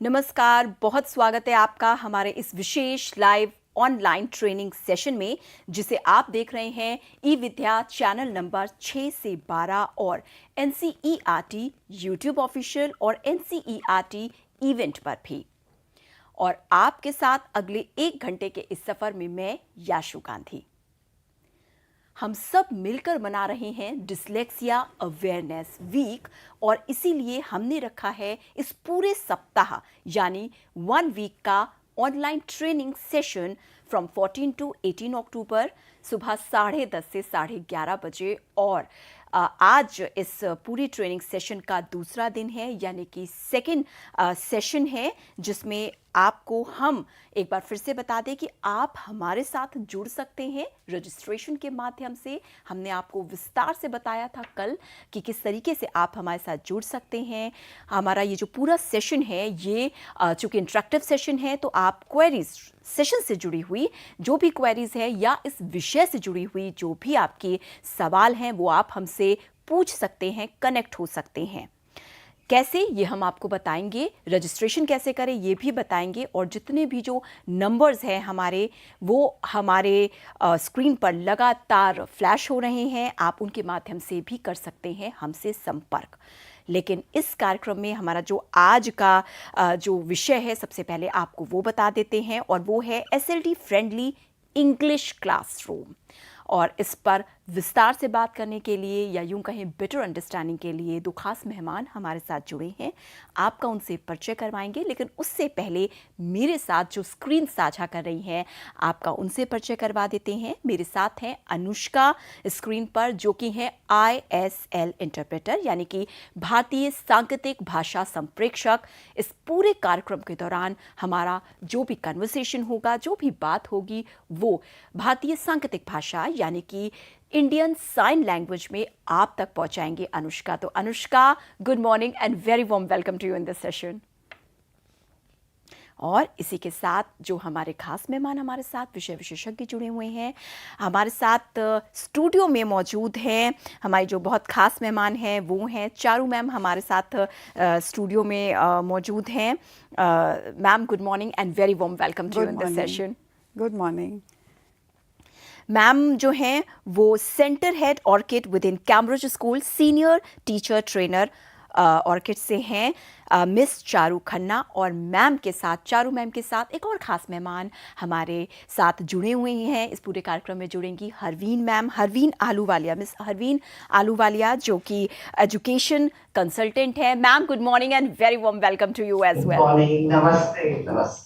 नमस्कार, बहुत स्वागत है आपका हमारे इस विशेष लाइव ऑनलाइन ट्रेनिंग सेशन में, जिसे आप देख रहे हैं eVidya चैनल नंबर 6 से 12 और NCERT यूट्यूब ऑफिशियल और NCERT इवेंट पर भी। और आपके साथ अगले 1 घंटे के इस सफर में मैं याशु गांधी। हम सब मिलकर मना रहे हैं डिसलेक्सिया अवेयरनेस वीक और इसीलिए हमने रखा है इस पूरे सप्ताह यानी 1 वीक का online training session from 14 to 18 October सुबह 10:30 से 11:30 बजे। और आज इस पूरी ट्रेनिंग सेशन का दूसरा दिन है, यानी कि सेकेंड सेशन है, जिसमें आपको हम एक बार फिर से बता दें कि आप हमारे साथ जुड़ सकते हैं रजिस्ट्रेशन के माध्यम से। हमने आपको विस्तार से बताया था कल कि किस तरीके से आप हमारे साथ जुड़ सकते हैं। हमारा ये जो पूरा सेशन है, ये चूंकि इंटरेक्टिव सेशन है, तो आप क्वेरीज सेशन से जुड़ी हुई जो भी क्वेरीज है या इस विषय से जुड़ी हुई जो भी आपके सवाल हैं, वो आप हमसे पूछ सकते हैं, कनेक्ट हो सकते हैं। कैसे, ये हम आपको बताएंगे। रजिस्ट्रेशन कैसे करें ये भी बताएंगे। और जितने भी जो नंबर्स हैं हमारे, वो हमारे स्क्रीन पर लगातार फ्लैश हो रहे हैं। आप उनके माध्यम से भी कर सकते हैं हमसे संपर्क। लेकिन इस कार्यक्रम में हमारा जो आज का जो विषय है, सबसे पहले आपको वो बता देते हैं, और वो है SLD फ्रेंडली इंग्लिश क्लासरूम। और इस पर विस्तार से बात करने के लिए, या यूं कहें बेटर अंडरस्टैंडिंग के लिए, 2 खास मेहमान हमारे साथ जुड़े हैं। आपका उनसे परिचय करवाएंगे, लेकिन उससे पहले मेरे साथ जो स्क्रीन साझा कर रही हैं, आपका उनसे परिचय करवा देते हैं। मेरे साथ हैं अनुष्का स्क्रीन पर, जो कि हैं ISL इंटरप्रेटर, यानी कि भारतीय सांकेतिक भाषा संप्रेषक। इस पूरे कार्यक्रम के दौरान हमारा जो भी कन्वर्सेशन होगा, जो भी बात होगी, वो भारतीय सांकेतिक भाषा यानी कि इंडियन साइन लैंग्वेज में आप तक पहुंचाएंगे अनुष्का। तो Anushka, good morning and very warm welcome to you in this session. और इसी के साथ जो हमारे खास मेहमान हमारे साथ विषय विशेषज्ञ जुड़े हुए हैं, हमारे साथ स्टूडियो में मौजूद हैं। हमारी जो बहुत खास मेहमान हैं वो हैं चारू मैम, हमारे साथ स्टूडियो में मौजूद हैं। Ma'am, good morning and very warm welcome to you in this session. Good morning. Ma'am जो हैं वो centre head Orchid within Cambridge school, senior teacher trainer Orchid से हैं, मिस चारू खन्ना। और मैम के साथ, चारू मैम के साथ एक और ख़ास मेहमान हमारे साथ जुड़े हुए हैं। इस पूरे कार्यक्रम में जुड़ेंगी हरवीन मैम, हरवीन आलूवालिया, मिस हरवीन आलूवालिया, जो कि एजुकेशन कंसल्टेंट है। Ma'am, good morning and very warm welcome to you as well. Morning, नमस्ते नमस्ते।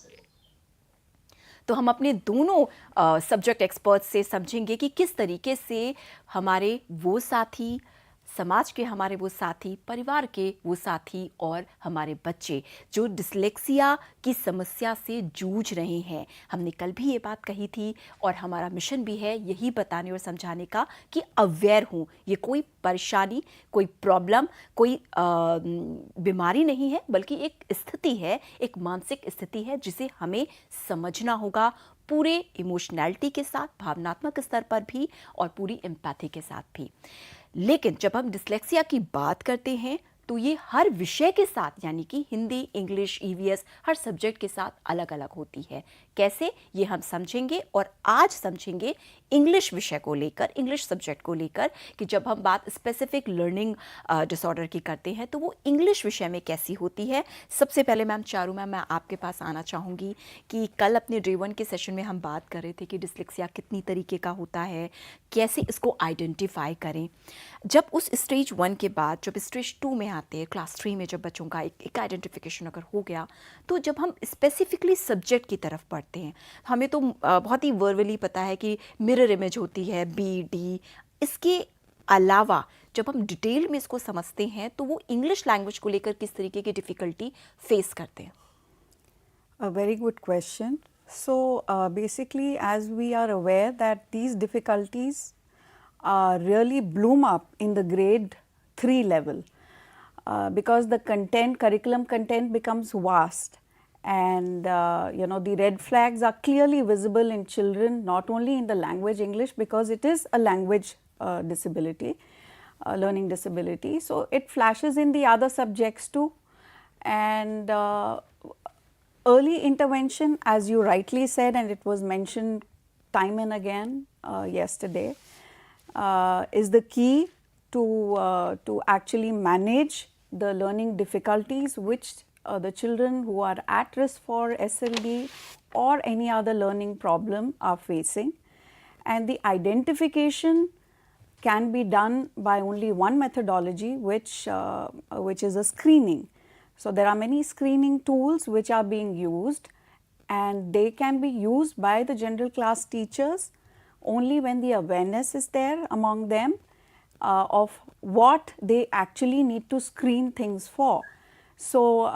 तो हम अपने दोनों सब्जेक्ट एक्सपर्ट से समझेंगे कि किस तरीके से हमारे वो साथी, समाज के हमारे वो साथी, परिवार के वो साथी और हमारे बच्चे जो डिसलेक्सिया की समस्या से जूझ रहे हैं। हमने कल भी ये बात कही थी, और हमारा मिशन भी है यही बताने और समझाने का कि अवेयर हूँ। ये कोई परेशानी, कोई प्रॉब्लम, कोई बीमारी नहीं है, बल्कि एक स्थिति है, एक मानसिक स्थिति है, जिसे हमें समझना होगा पूरे इमोशनैलिटी के साथ, भावनात्मक स्तर पर भी, और पूरी एम्पैथी के साथ भी। लेकिन जब हम डिसलेक्सिया की बात करते हैं, तो ये हर विषय के साथ, यानी कि हिंदी, इंग्लिश, EVS, हर सब्जेक्ट के साथ अलग अलग होती है। कैसे, ये हम समझेंगे। और आज समझेंगे इंग्लिश विषय को लेकर, इंग्लिश सब्जेक्ट को लेकर, कि जब हम बात स्पेसिफिक लर्निंग डिसऑर्डर की करते हैं तो वो इंग्लिश विषय में कैसी होती है। सबसे पहले मैम चारू मैम, मैं आपके पास आना चाहूँगी कि कल अपने डे 1 के सेशन में हम बात कर रहे थे कि डिसलेक्सिया कितनी तरीके का होता है, कैसे इसको आइडेंटिफाई करें। जब उस स्टेज 1 के बाद, जब स्टेज 2 में आते हैं, क्लास 3 में जब बच्चों का एक आइडेंटिफिकेशन अगर हो गया, तो जब हम स्पेसिफिकली सब्जेक्ट की तरफ पढ़ते हैं, हमें तो बहुत ही वर्बली पता है कि मिरर इमेज होती है, BD। इसके अलावा जब हम डिटेल में इसको समझते हैं, तो वो इंग्लिश लैंग्वेज को लेकर किस तरीके की डिफ़िकल्टी फेस करते हैं। A very good question. So basically, as we are aware that these difficulties really bloom up in the grade 3 level because the content, curriculum content becomes vast, and the red flags are clearly visible in children, not only in the language English, because it is a language disability, learning disability. So it flashes in the other subjects too, and early intervention, as you rightly said, and it was mentioned time and again yesterday, is the key to actually manage the learning difficulties which the children who are at risk for SLD or any other learning problem are facing. And the identification can be done by only one methodology, which is a screening. So there are many screening tools which are being used, and they can be used by the general class teachers only when the awareness is there among them of what they actually need to screen things for. So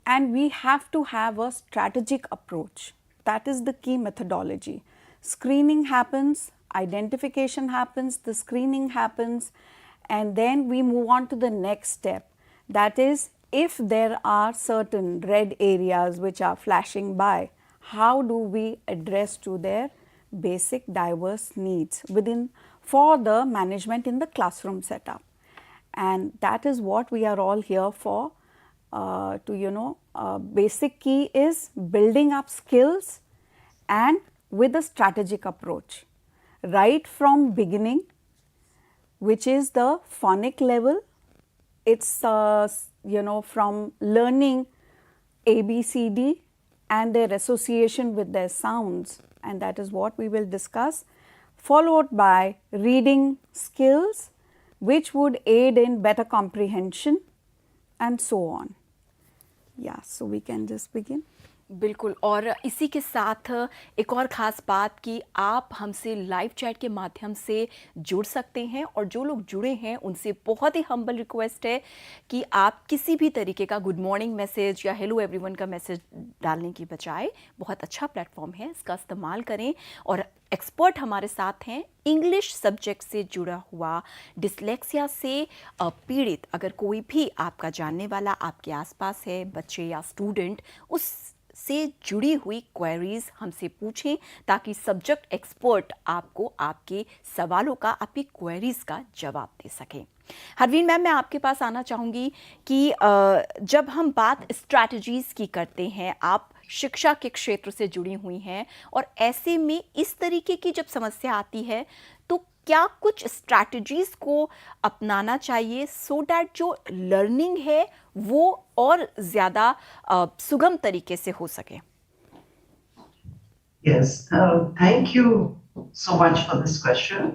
and we have to have a strategic approach. That is the key methodology. Screening happens, identification happens, the screening happens, and then we move on to the next step. That is, if there are certain red areas which are flashing by, how do we address to their basic diverse needs within for the management in the classroom setup? And that is what we are all here for. Basic key is building up skills and with a strategic approach right from beginning, which is the phonic level. It's from learning ABCD and their association with their sounds, and that is what we will discuss, followed by reading skills which would aid in better comprehension and so on. Yeah, so we can just begin. बिल्कुल, और इसी के साथ एक और ख़ास बात कि आप हमसे लाइव चैट के माध्यम से जुड़ सकते हैं, और जो लोग जुड़े हैं उनसे बहुत ही हम्बल रिक्वेस्ट है कि आप किसी भी तरीके का गुड मॉर्निंग मैसेज या हेलो एवरीवन का मैसेज डालने की बजाय, बहुत अच्छा प्लेटफॉर्म है, इसका इस्तेमाल करें। और एक्सपर्ट हमारे साथ हैं इंग्लिश सब्जेक्ट से जुड़ा हुआ, डिसलेक्सिया से पीड़ित अगर कोई भी आपका जानने वाला आपके आसपास है, बच्चे या स्टूडेंट, उस से जुड़ी हुई क्वेरीज हमसे पूछें ताकि सब्जेक्ट एक्सपर्ट आपको आपके सवालों का, आपकी क्वेरीज का जवाब दे सकें। हरवीन मैम, मैं आपके पास आना चाहूँगी कि जब हम बात स्ट्रैटेजीज़ की करते हैं, आप शिक्षा के क्षेत्र से जुड़ी हुई हैं, और ऐसे में इस तरीके की जब समस्या आती है तो क्या कुछ स्ट्रैटेजीज़ को अपनाना चाहिए सो डैट जो लर्निंग है वो और ज़्यादा सुगम तरीके से हो सके? Yes, thank you so much for this question.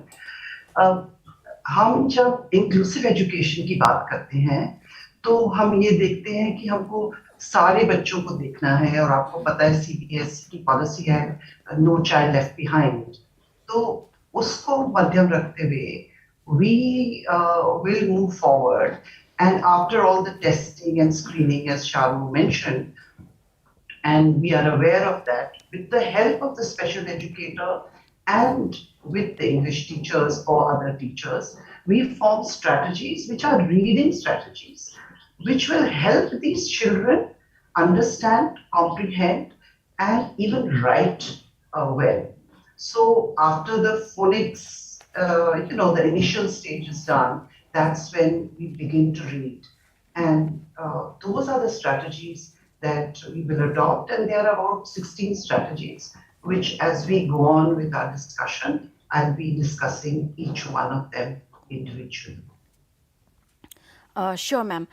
हम जब इंक्लूसिव एजुकेशन की बात करते हैं तो हम ये देखते हैं कि हमको सारे बच्चों को देखना है, और आपको पता है CBSE की पॉलिसी है नो चाइल्ड लेफ्ट बिहाइंड। तो उसको मध्यम रखते हुए we will move forward, and after all the testing and screening, as Sharu mentioned, and we are aware of that, with the help of the special educator and with the English teachers or other teachers, we form strategies which are reading strategies, which will help these children understand, comprehend, and even write well. So after the phonics, the initial stage is done, that's when we begin to read. And those are the strategies that we will adopt, and there are about 16 strategies, which as we go on with our discussion, I'll be discussing each one of them individually. Sure ma'am.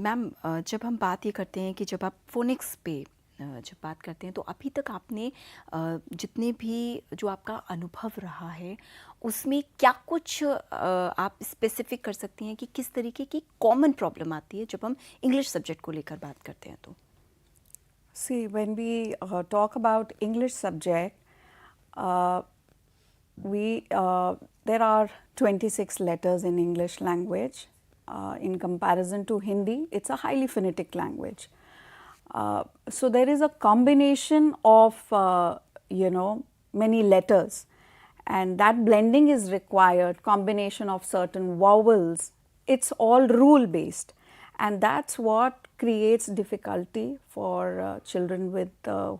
Ma'am, जब हम बात ये करते हैं कि जब आप phoenix पे जब बात करते हैं तो अभी तक आपने जितने भी जो आपका अनुभव रहा है उसमें क्या कुछ आप स्पेसिफिक कर सकती हैं कि किस तरीके की कॉमन प्रॉब्लम आती है जब हम इंग्लिश सब्जेक्ट को लेकर बात करते हैं? तो See, when we talk about English subject, there are 26 letters in English language. In comparison to Hindi, it's a highly phonetic language. So there is a combination of many letters, and that blending is required, combination of certain vowels. It's all rule based, and that's what creates difficulty for children with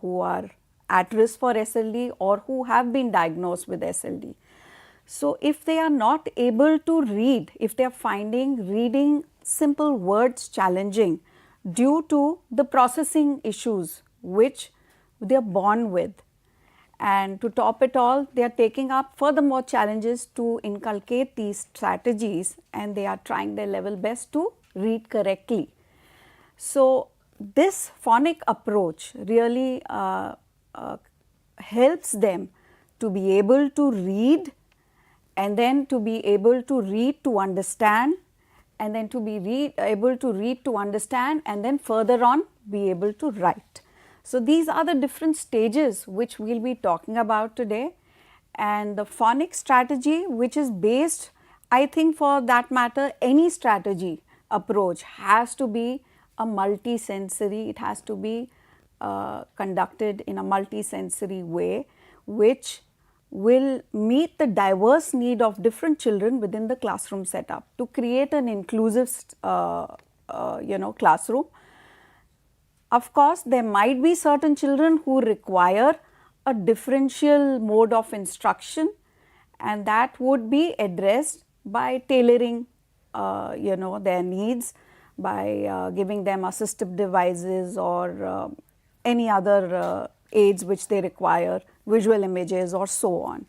who are at risk for SLD or who have been diagnosed with SLD. So if they are not able to read, if they are finding reading simple words challenging, due to the processing issues which they are born with. And to top it all, they are taking up furthermore challenges to inculcate these strategies, and they are trying their level best to read correctly. So, this phonic approach really helps them to be able to read, and then to be able to read to understand, and then to be able to read to understand, and then further on be able to write. So, these are the different stages which we will be talking about today, and the phonic strategy, which is based, I think for that matter any strategy approach has to be a multisensory, it has to be conducted in a multisensory way, which will meet the diverse need of different children within the classroom setup to create an inclusive classroom. Of course, there might be certain children who require a differential mode of instruction, and that would be addressed by tailoring their needs, by giving them assistive devices or any other aids which they require, visual images or so on.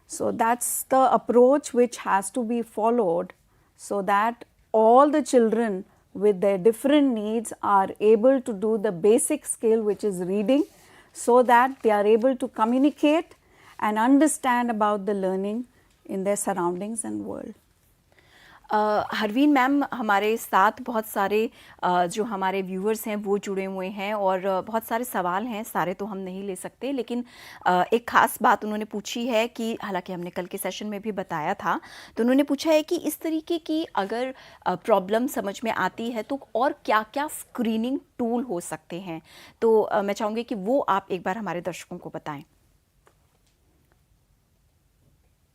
So, that is the approach which has to be followed, so that all the children with their different needs are able to do the basic skill, which is reading, so that they are able to communicate and understand about the learning in their surroundings and world. Harveen ma'am, हमारे साथ बहुत सारे जो हमारे viewers हैं वो जुड़े हुए हैं और बहुत सारे सवाल हैं, सारे तो हम नहीं ले सकते, लेकिन एक ख़ास बात उन्होंने पूछी है कि हालांकि हमने कल के सेशन में भी बताया था, तो उन्होंने पूछा है कि इस तरीके की अगर प्रॉब्लम समझ में आती है तो और क्या क्या स्क्रीनिंग टूल हो सकते हैं, तो मैं चाहूँगी कि वो आप एक बार हमारे दर्शकों को बताएं।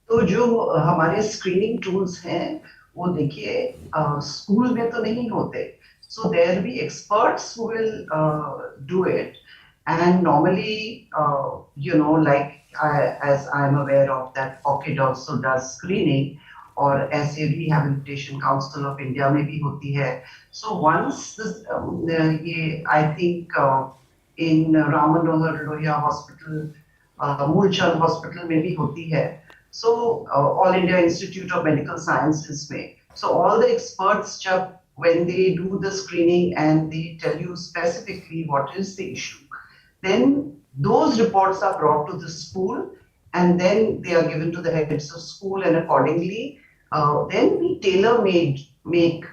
तो जो हमारे स्क्रीनिंग टूल्स हैं वो देखिए स्कूल में तो नहीं होते, so there be experts who will do it, and normally like as I am aware of that OCID also does screening, और ऐसे Rehabilitation Council of India में भी होती है. So once this ये I think in Ram Manohar Lohia Hospital, Mulchand Hospital में भी होती है. So All India Institute of Medical Sciences में. So all the experts when they do the screening and they tell you specifically what is the issue, then those reports are brought to the school, and then they are given to the heads of school, and accordingly then we make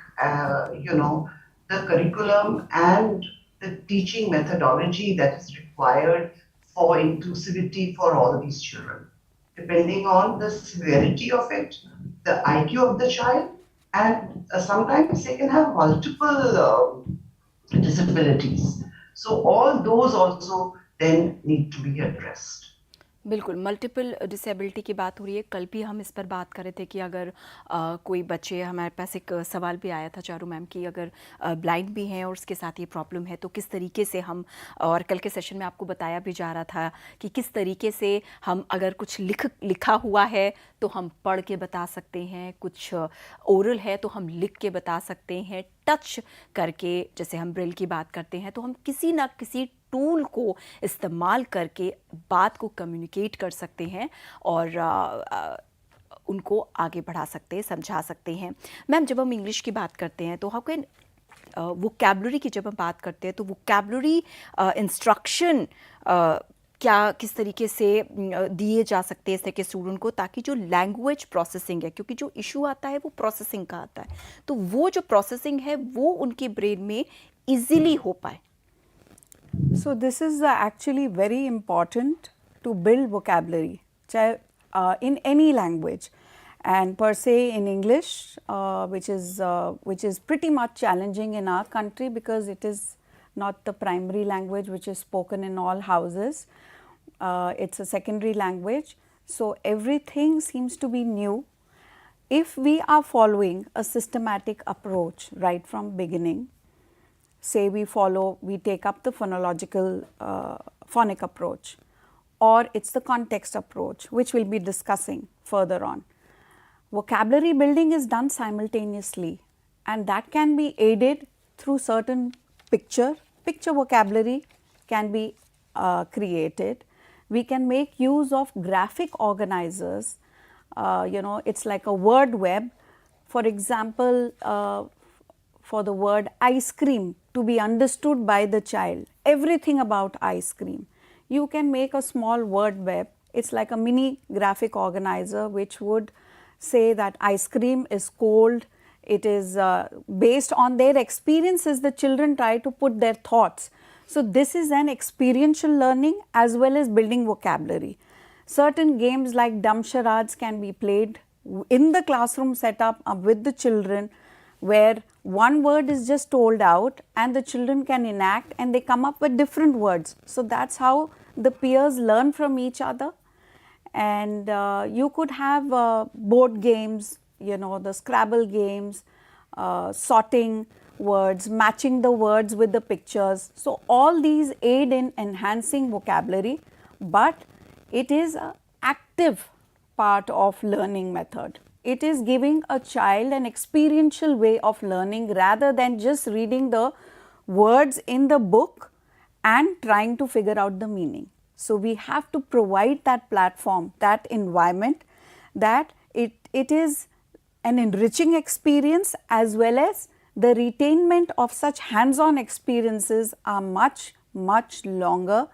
the curriculum and the teaching methodology that is required for inclusivity for all these children, depending on the severity of it, the IQ of the child, and sometimes they can have multiple disabilities. So all those also then need to be addressed. बिल्कुल, multiple disability की बात हो रही है। कल भी हम इस पर बात कर रहे थे कि अगर कोई बच्चे, हमारे पास एक सवाल भी आया था चारू मैम कि अगर ब्लाइंड भी हैं और उसके साथ ये प्रॉब्लम है तो किस तरीके से हम, और कल के सेशन में आपको बताया भी जा रहा था कि किस तरीके से हम अगर कुछ लिखा हुआ है तो हम पढ़ के बता सकते हैं, कुछ ओरल है तो हम लिख के बता सकते हैं, टच करके जैसे हम ब्रेल की बात करते हैं तो हम किसी ना किसी टूल को इस्तेमाल करके बात को कम्युनिकेट कर सकते हैं और उनको आगे बढ़ा सकते हैं, समझा सकते हैं। मैम, जब हम इंग्लिश की बात करते हैं तो हाउ कैन वोकैबुलरी की जब हम बात करते हैं तो वोकैबुलरी इंस्ट्रक्शन क्या किस तरीके से दिए जा सकते हैं इसके स्टूडेंट को, ताकि जो लैंग्वेज प्रोसेसिंग है, क्योंकि जो इशू आता है वो प्रोसेसिंग का आता है, तो वो जो प्रोसेसिंग है वो उनके ब्रेन में इजीली हो पाए। So this is actually very important to build vocabulary in any language, and per se in English, which is pretty much challenging in our country because it is not the primary language which is spoken in all houses. It's a secondary language, so everything seems to be new. If we are following a systematic approach right from beginning, say we take up the phonological phonic approach, or it's the context approach, which we'll be discussing further on. Vocabulary building is done simultaneously, and that can be aided through certain picture vocabulary can be created. We can make use of graphic organizers. It's like a word web. For example, for the word ice cream to be understood by the child, everything about ice cream, you can make a small word web. It's like a mini graphic organizer which would say that ice cream is cold. It is based on their experiences, the children try to put their thoughts. So this is an experiential learning as well as building vocabulary. Certain games like dumb charades can be played in the classroom setup with the children, where one word is just told out and the children can enact and they come up with different words. So that's how the peers learn from each other. And you could have board games, the Scrabble games, sorting words, matching the words with the pictures. So all these aid in enhancing vocabulary, but it is an active part of learning method. It is giving a child an experiential way of learning rather than just reading the words in the book and trying to figure out the meaning. So we have to provide that platform, that environment, that it is an enriching experience, as well as the retainment of such hands-on experiences are much, much longer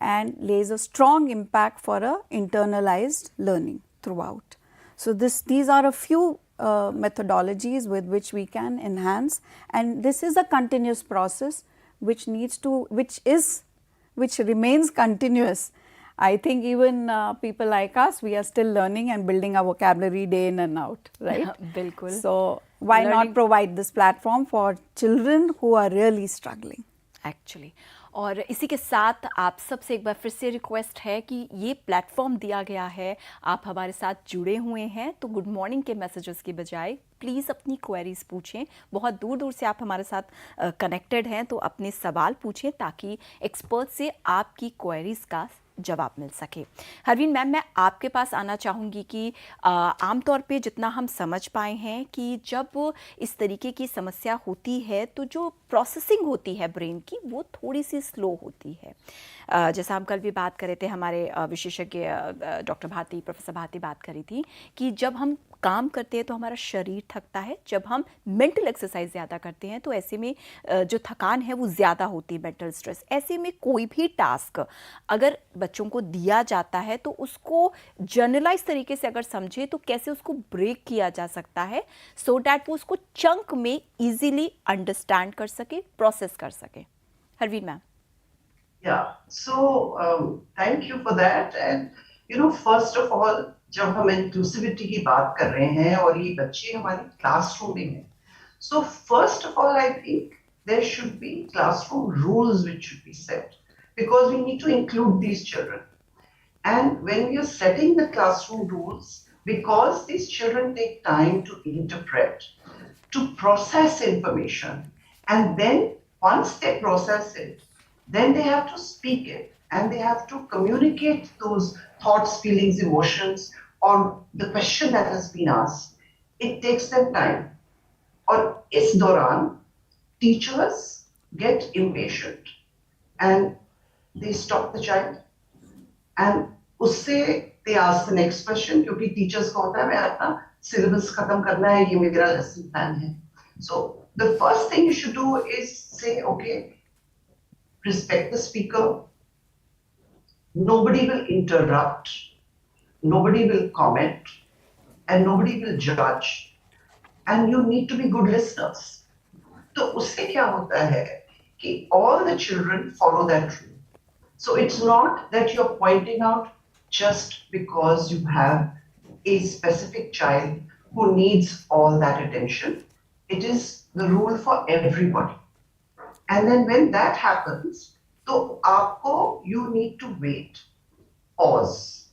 and lays a strong impact for a internalized learning throughout. So these are a few methodologies with which we can enhance, and this is a continuous process which remains continuous. I think even people like us, we are still learning and building our vocabulary day in and out, right? बिल्कुल. So why not provide this platform for children who are really struggling? Actually, और इसी के साथ आप सबसे एक बार फिर से रिक्वेस्ट है कि ये प्लेटफॉर्म दिया गया है, आप हमारे साथ जुड़े हुए हैं, तो गुड मॉर्निंग के मैसेजेस की बजाय प्लीज़ अपनी क्वेरीज पूछें. बहुत दूर दूर से आप हमारे साथ कनेक्टेड हैं, तो अपने सवाल पूछें ताकि एक्सपर्ट से आपकी क्वेरीज का जवाब मिल सके. हरवीन मैम, मैं आपके पास आना चाहूँगी कि आमतौर पे जितना हम समझ पाए हैं कि जब इस तरीके की समस्या होती है तो जो प्रोसेसिंग होती है ब्रेन की वो थोड़ी सी स्लो होती है. जैसा हम कल भी बात कर रहे थे, हमारे विशेषज्ञ डॉक्टर भारती, प्रोफेसर भारती बात करी थी कि जब हम काम करते हैं तो हमारा शरीर थकता है, जब हम मेंटल एक्सरसाइज ज़्यादा करते हैं तो ऐसे में जो थकान है वो ज़्यादा होती है, मेंटल स्ट्रेस. ऐसे में कोई भी टास्क अगर बच्चों को दिया जाता है तो उसको जनरलाइज तरीके से अगर समझे तो कैसे उसको ब्रेक किया जा सकता है सो डैट वो उसको चंक में इजीली अंडरस्टैंड कर सके, प्रोसेस कर सके. Harveen ma'am. Yeah, so thank you for that. And first of all, जब हम inclusivity की बात कर रहे हैं और ये बच्चे हमारे क्लासरूम में हैं, so first of all I think there should be classroom rules which should be set, because we need to include these children. And when we are setting the classroom rules, because these children take time to interpret, to process information, and then once they process it, then they have to speak it and they have to communicate those thoughts, feelings, emotions, or the question that has been asked. It takes them time. और इस दौरान teachers get impatient and they stop the child and उससे they ask the next question, क्योंकि teachers को होता है मैं अपना syllabus खत्म करना है, ये मेरा lesson plan है. So the first thing you should do is say, okay, respect the speaker. Nobody will interrupt, nobody will comment, and nobody will judge. And you need to be good listeners. तो उससे क्या होता है कि all the children follow that rule. So it's not that you're pointing out just because you have a specific child who needs all that attention. It is the rule for everybody. And then when that happens, तो आपको you need to wait, pause,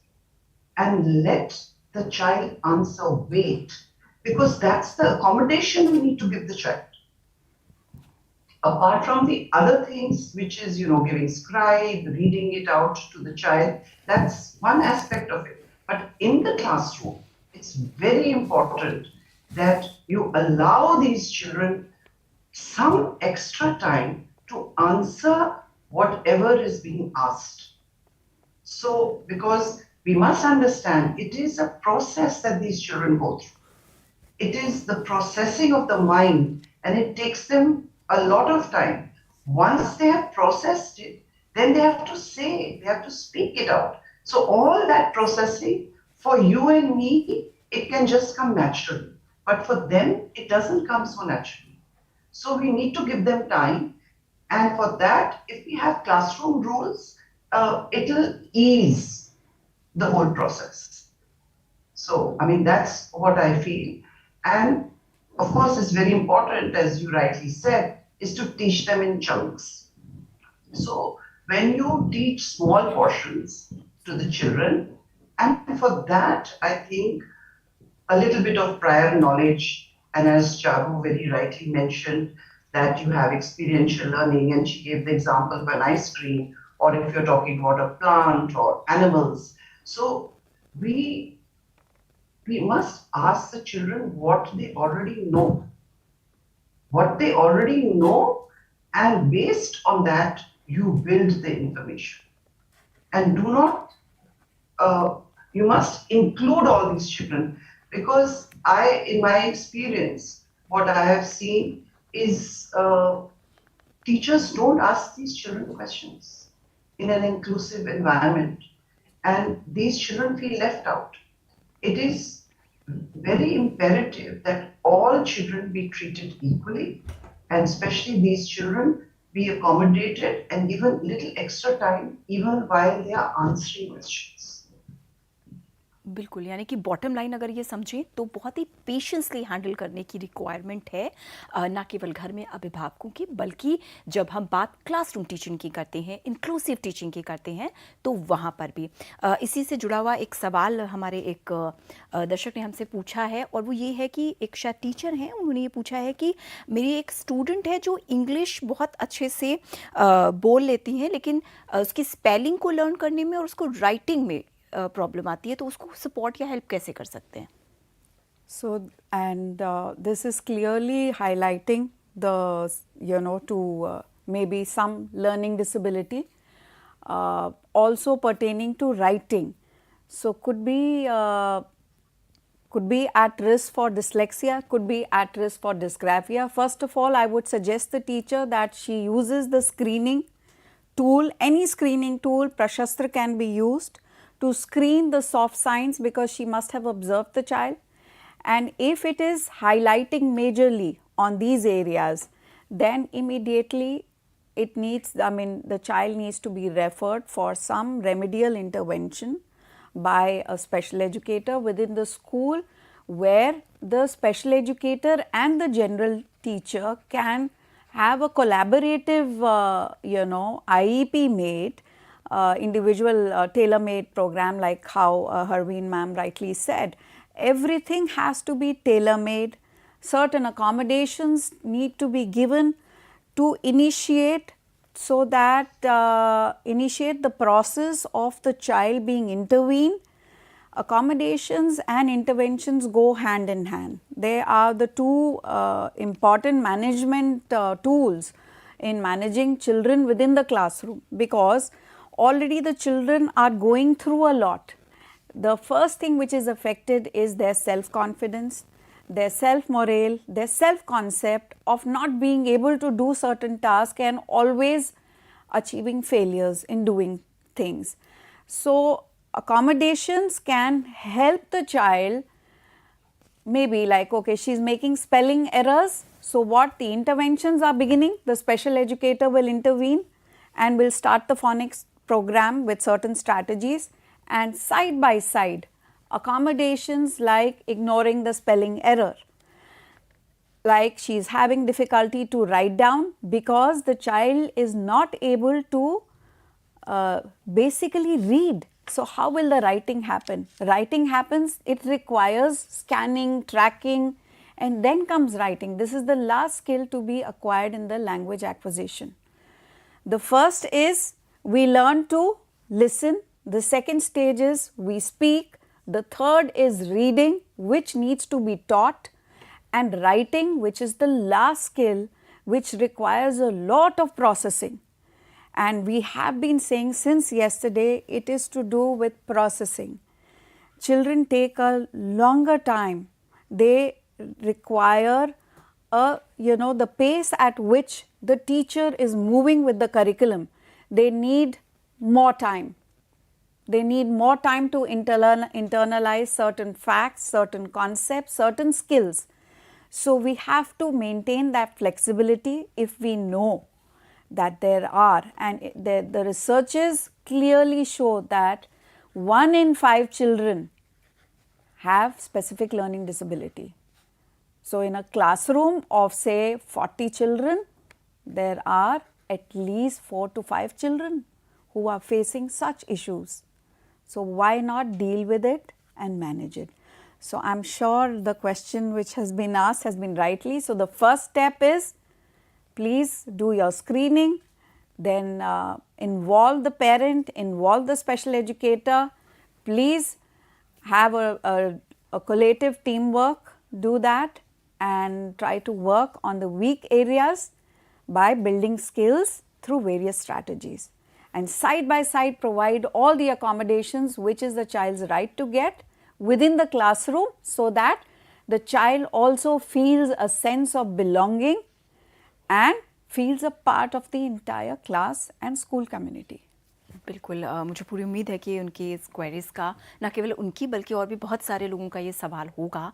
and let the child answer, wait, because that's the accommodation we need to give the child. Apart from the other things, which is, giving scribe, reading it out to the child, that's one aspect of it. But in the classroom, it's very important that you allow these children some extra time to answer whatever is being asked. So, because we must understand, it is a process that these children go through. It is the processing of the mind, and it takes them a lot of time. Once they have processed it, then they have to say, they have to speak it out. So all that processing, for you and me, it can just come naturally. But for them, it doesn't come so naturally. So we need to give them time. And for that, if we have classroom rules, it'll ease the whole process. So, I mean, that's what I feel. And of course, it's very important, as you rightly said, is to teach them in chunks. So, when you teach small portions to the children, and for that, I think a little bit of prior knowledge, and as Charu very rightly mentioned, that you have experiential learning, and she gave the example of an ice cream, or if you're talking about a plant or animals. So, we must ask the children what they already know. What they already know, and based on that, you build the information. And do not, you must include all these children, because in my experience, what I have seen is teachers don't ask these children questions in an inclusive environment, and these children feel left out. It is very imperative that all children be treated equally, and especially these children be accommodated and given little extra time even while they are answering questions. बिल्कुल, यानी कि bottom line अगर ये समझें तो बहुत ही patiently handle करने की रिक्वायरमेंट है, ना केवल घर में अभिभावकों की, बल्कि जब हम बात क्लासरूम टीचिंग की करते हैं, इंक्लूसिव टीचिंग की करते हैं, तो वहाँ पर भी इसी से जुड़ा हुआ एक सवाल हमारे एक दर्शक ने हमसे पूछा है, और वो ये है कि एक शायद टीचर हैं, उन्होंने ये पूछा है कि मेरी एक स्टूडेंट है जो इंग्लिश बहुत अच्छे से बोल लेती हैं, लेकिन उसकी स्पेलिंग को लर्न करने में और उसको राइटिंग में प्रॉब्लम आती है, तो उसको सपोर्ट या हेल्प कैसे कर सकते हैं? So, and this is clearly highlighting the, to maybe some learning disability, also pertaining to writing. So, could be at risk for dyslexia, could be at risk for dysgraphia. First of all, I would suggest the teacher that she uses the screening tool, any screening tool, Prashastra can be used to screen the soft signs, because she must have observed the child. And if it is highlighting majorly on these areas, then immediately the child needs to be referred for some remedial intervention by a special educator within the school, where the special educator and the general teacher can have a collaborative, IEP made, individual tailor-made program, like how Harveen ma'am rightly said. Everything has to be tailor-made. Certain accommodations need to be given to initiate, so that initiate the process of the child being intervened. Accommodations and interventions go hand in hand. They are the two important management tools in managing children within the classroom, because already the children are going through a lot. The first thing which is affected is their self-confidence, their self-morale, their self-concept of not being able to do certain tasks and always achieving failures in doing things. So, accommodations can help the child, maybe like, okay, she is making spelling errors. So, what the interventions are beginning, the special educator will intervene and will start the phonics program with certain strategies, and side by side accommodations like ignoring the spelling error, like she is having difficulty to write down because the child is not able to basically read. So, how will the writing happen? Writing happens, it requires scanning, tracking, and then comes writing. This is the last skill to be acquired in the language acquisition. The first is we learn to listen, the second stage is we speak, the third is reading, which needs to be taught, and writing, which is the last skill which requires a lot of processing. And we have been saying since yesterday, it is to do with processing. Children take a longer time. They require the pace at which the teacher is moving with the curriculum. They need more time. They need more time to internalize certain facts, certain concepts, certain skills. So we have to maintain that flexibility if we know that there are, and the researches clearly show that 1 in 5 children have specific learning disability. So in a classroom of say 40 children, there are at least 4 to 5 children who are facing such issues. So why not deal with it and manage it? So I'm sure the question which has been asked has been rightly. So the first step is, please do your screening, then involve the parent, involve the special educator. Please have a collaborative teamwork, do that, and try to work on the weak areas by building skills through various strategies. And side by side provide all the accommodations which is the child's right to get within the classroom, so that the child also feels a sense of belonging and feels a part of the entire class and school community. बिल्कुल, मुझे पूरी उम्मीद है कि उनकी इस queries का न केवल उनकी बल्कि और भी बहुत सारे लोगों का ये सवाल होगा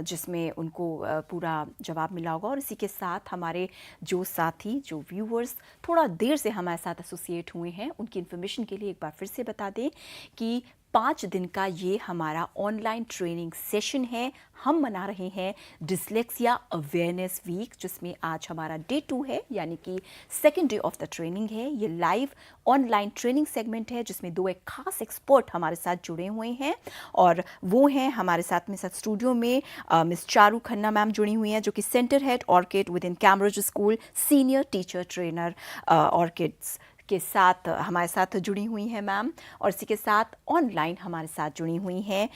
जिसमें उनको पूरा जवाब मिला होगा। और इसी के साथ हमारे जो साथी, जो व्यूअर्स थोड़ा देर से हमारे साथ एसोसिएट हुए हैं, उनकी इन्फॉर्मेशन के लिए एक बार फिर से बता दें कि 5 दिन का ये हमारा ऑनलाइन ट्रेनिंग सेशन है। हम मना रहे हैं डिसलेक्सिया अवेयरनेस वीक, जिसमें आज हमारा डे 2 है, यानी कि second day of the training है। ये लाइव ऑनलाइन ट्रेनिंग सेगमेंट है जिसमें 2 एक खास एक्सपर्ट हमारे साथ जुड़े हुए हैं, और वो हैं हमारे साथ स्टूडियो में मिस चारू खन्ना मैम जुड़ी हुई हैं, जो कि centre head Orchid within Cambridge school, senior teacher trainer orchids के साथ हमारे साथ जुड़ी हुई हैं मैम। और इसी के साथ ऑनलाइन हमारे साथ जुड़ी हुई हैं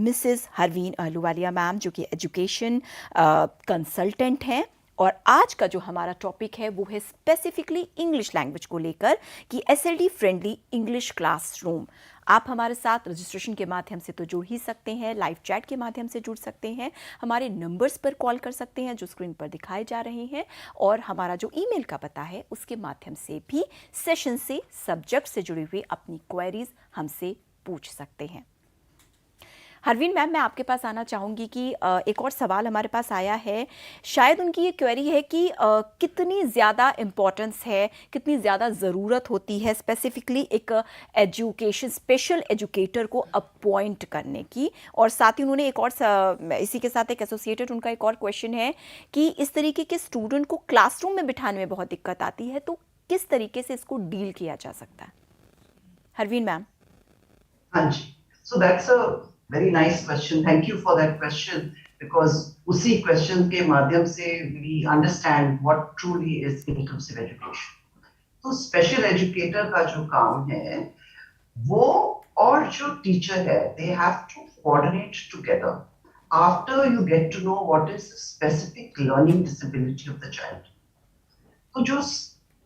मिसेस हरवीन अहलूवालिया मैम, जो कि एजुकेशन कंसल्टेंट हैं। और आज का जो हमारा टॉपिक है वो है स्पेसिफिकली इंग्लिश लैंग्वेज को लेकर कि SLD फ्रेंडली इंग्लिश क्लासरूम। आप हमारे साथ रजिस्ट्रेशन के माध्यम से तो जुड़ ही सकते हैं, लाइव चैट के माध्यम से जुड़ सकते हैं, हमारे नंबर्स पर कॉल कर सकते हैं जो स्क्रीन पर दिखाए जा रहे हैं, और हमारा जो ईमेल का पता है उसके माध्यम से भी सेशन से, सब्जेक्ट से जुड़ी हुई अपनी क्वेरीज हमसे पूछ सकते हैं। हरवीन मैम, मैं आपके पास आना चाहूँगी कि एक और सवाल हमारे पास आया है। शायद उनकी ये क्वेरी है कि कितनी ज़्यादा इम्पोर्टेंस है, कितनी ज़्यादा ज़रूरत होती है स्पेसिफिकली एक एजुकेशन स्पेशल एजुकेटर को अपॉइंट करने की। और साथ ही उन्होंने एक और इसी के साथ एक एसोसिएटेड उनका एक और क्वेश्चन है कि इस तरीके के स्टूडेंट को क्लासरूम में बिठाने में बहुत दिक्कत आती है, तो किस तरीके से इसको डील किया जा सकता है? हरवीन मैम। हाँ जी, so that's a very nice question. Thank you for that question, because उसी question के माध्यम से we understand what truly is inclusive education. तो special educator का जो काम है वो और जो teacher है, they have to coordinate together after you get to know what is the specific learning disability of the child. तो जो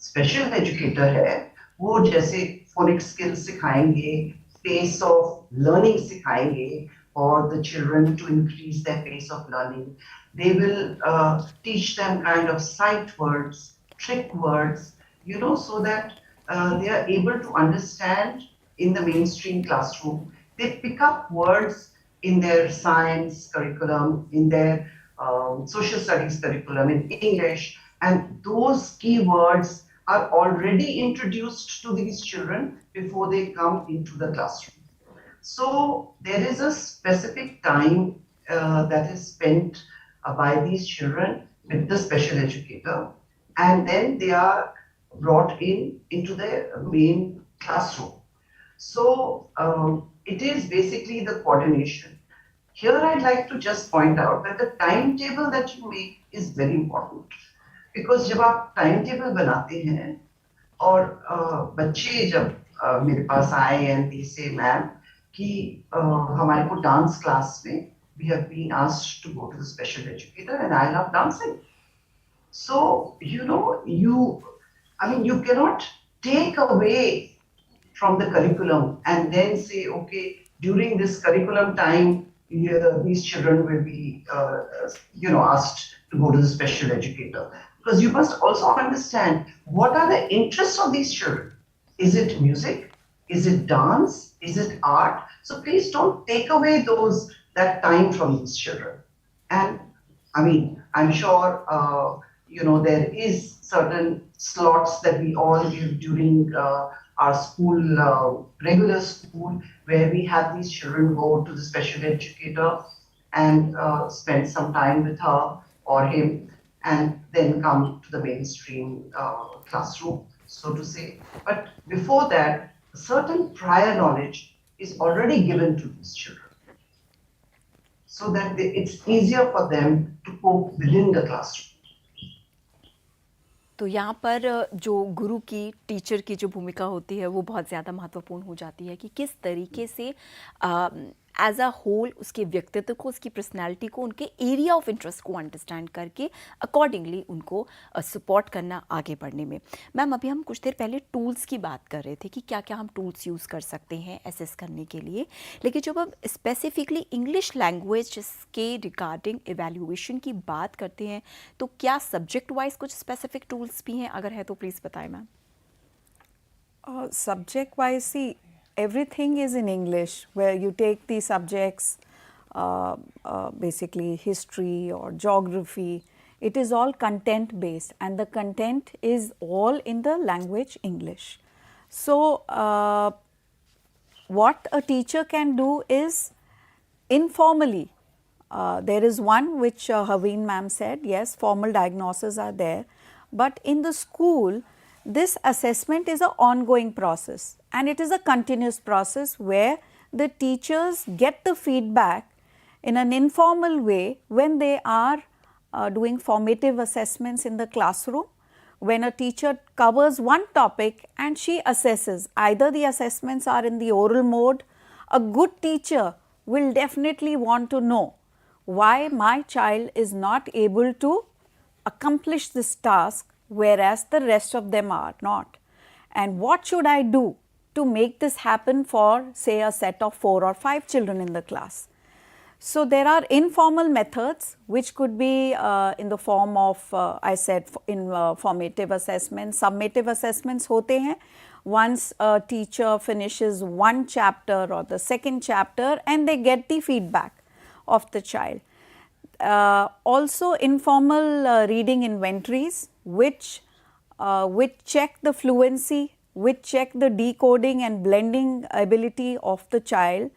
special educator है वो जैसे phonics skills सिखाएंगे, pace of learning सिखाएंगे for the children to increase their pace of learning. They will teach them kind of sight words, trick words, so that they are able to understand in the mainstream classroom. They pick up words in their science curriculum, in their social studies curriculum, in English, and those keywords are already introduced to these children before they come into the classroom. So there is a specific time that is spent by these children with the special educator, and then they are brought into the main classroom. So it is basically the coordination. Here I'd like to just point out that the timetable that you make is very important. Because जब आप time table बनाते हैं और बच्चे जब मेरे पास आए and they say ma'am कि हमारे को डांस क्लास में we have been asked to go to the special educator and I love dancing. So, you cannot take away from the curriculum and then say, okay, during this curriculum time, these children will be, asked to go to the special educator. Because you must also understand what are the interests of these children. Is it music? Is it dance? Is it art? So please don't take away that time from these children. And I'm sure, there is certain slots that we all give during our school, regular school, where we have these children go to the special educator and spend some time with her or him, and then come to the mainstream classroom, so to say. But before that, certain prior knowledge is already given to these children, so that it's easier for them to cope within the classroom. तो यहाँ पर जो गुरु की, teacher की जो भूमिका होती है वो बहुत ज़्यादा महत्वपूर्ण हो जाती है कि किस तरीके से एज अ होल उसके व्यक्तित्व को, उसकी पर्सनैलिटी को, उनके एरिया ऑफ इंटरेस्ट को अंडरस्टैंड करके अकॉर्डिंगली उनको सपोर्ट करना आगे बढ़ने में। मैम, अभी हम कुछ देर पहले टूल्स की बात कर रहे थे कि क्या क्या हम टूल्स यूज़ कर सकते हैं एसेस करने के लिए, लेकिन जब हम स्पेसिफिकली इंग्लिश लैंग्वेज के रिगार्डिंग एवेल्यूएशन की बात करते हैं तो क्या सब्जेक्ट वाइज कुछ स्पेसिफिक टूल्स भी हैं? अगर है तो प्लीज़ बताएं ma'am. Subject wise, see, everything is in English, where you take the subjects, basically history or geography. It is all content based, and the content is all in the language English. So, what a teacher can do is informally. There is one which Haveen ma'am said, yes, formal diagnoses are there, but in the school, this assessment is an ongoing process, and it is a continuous process where the teachers get the feedback in an informal way when they are doing formative assessments in the classroom. When a teacher covers one topic and she assesses, either the assessments are in the oral mode, a good teacher will definitely want to know why my child is not able to accomplish this task whereas the rest of them are not, and what should I do to make this happen for, say, a set of 4 or 5 children in the class. So, there are informal methods which could be in the form of, I said, in formative assessments, summative assessments hote hain. Once a teacher finishes one chapter or the second chapter and they get the feedback of the child. Also informal reading inventories which check the fluency, which check the decoding and blending ability of the child.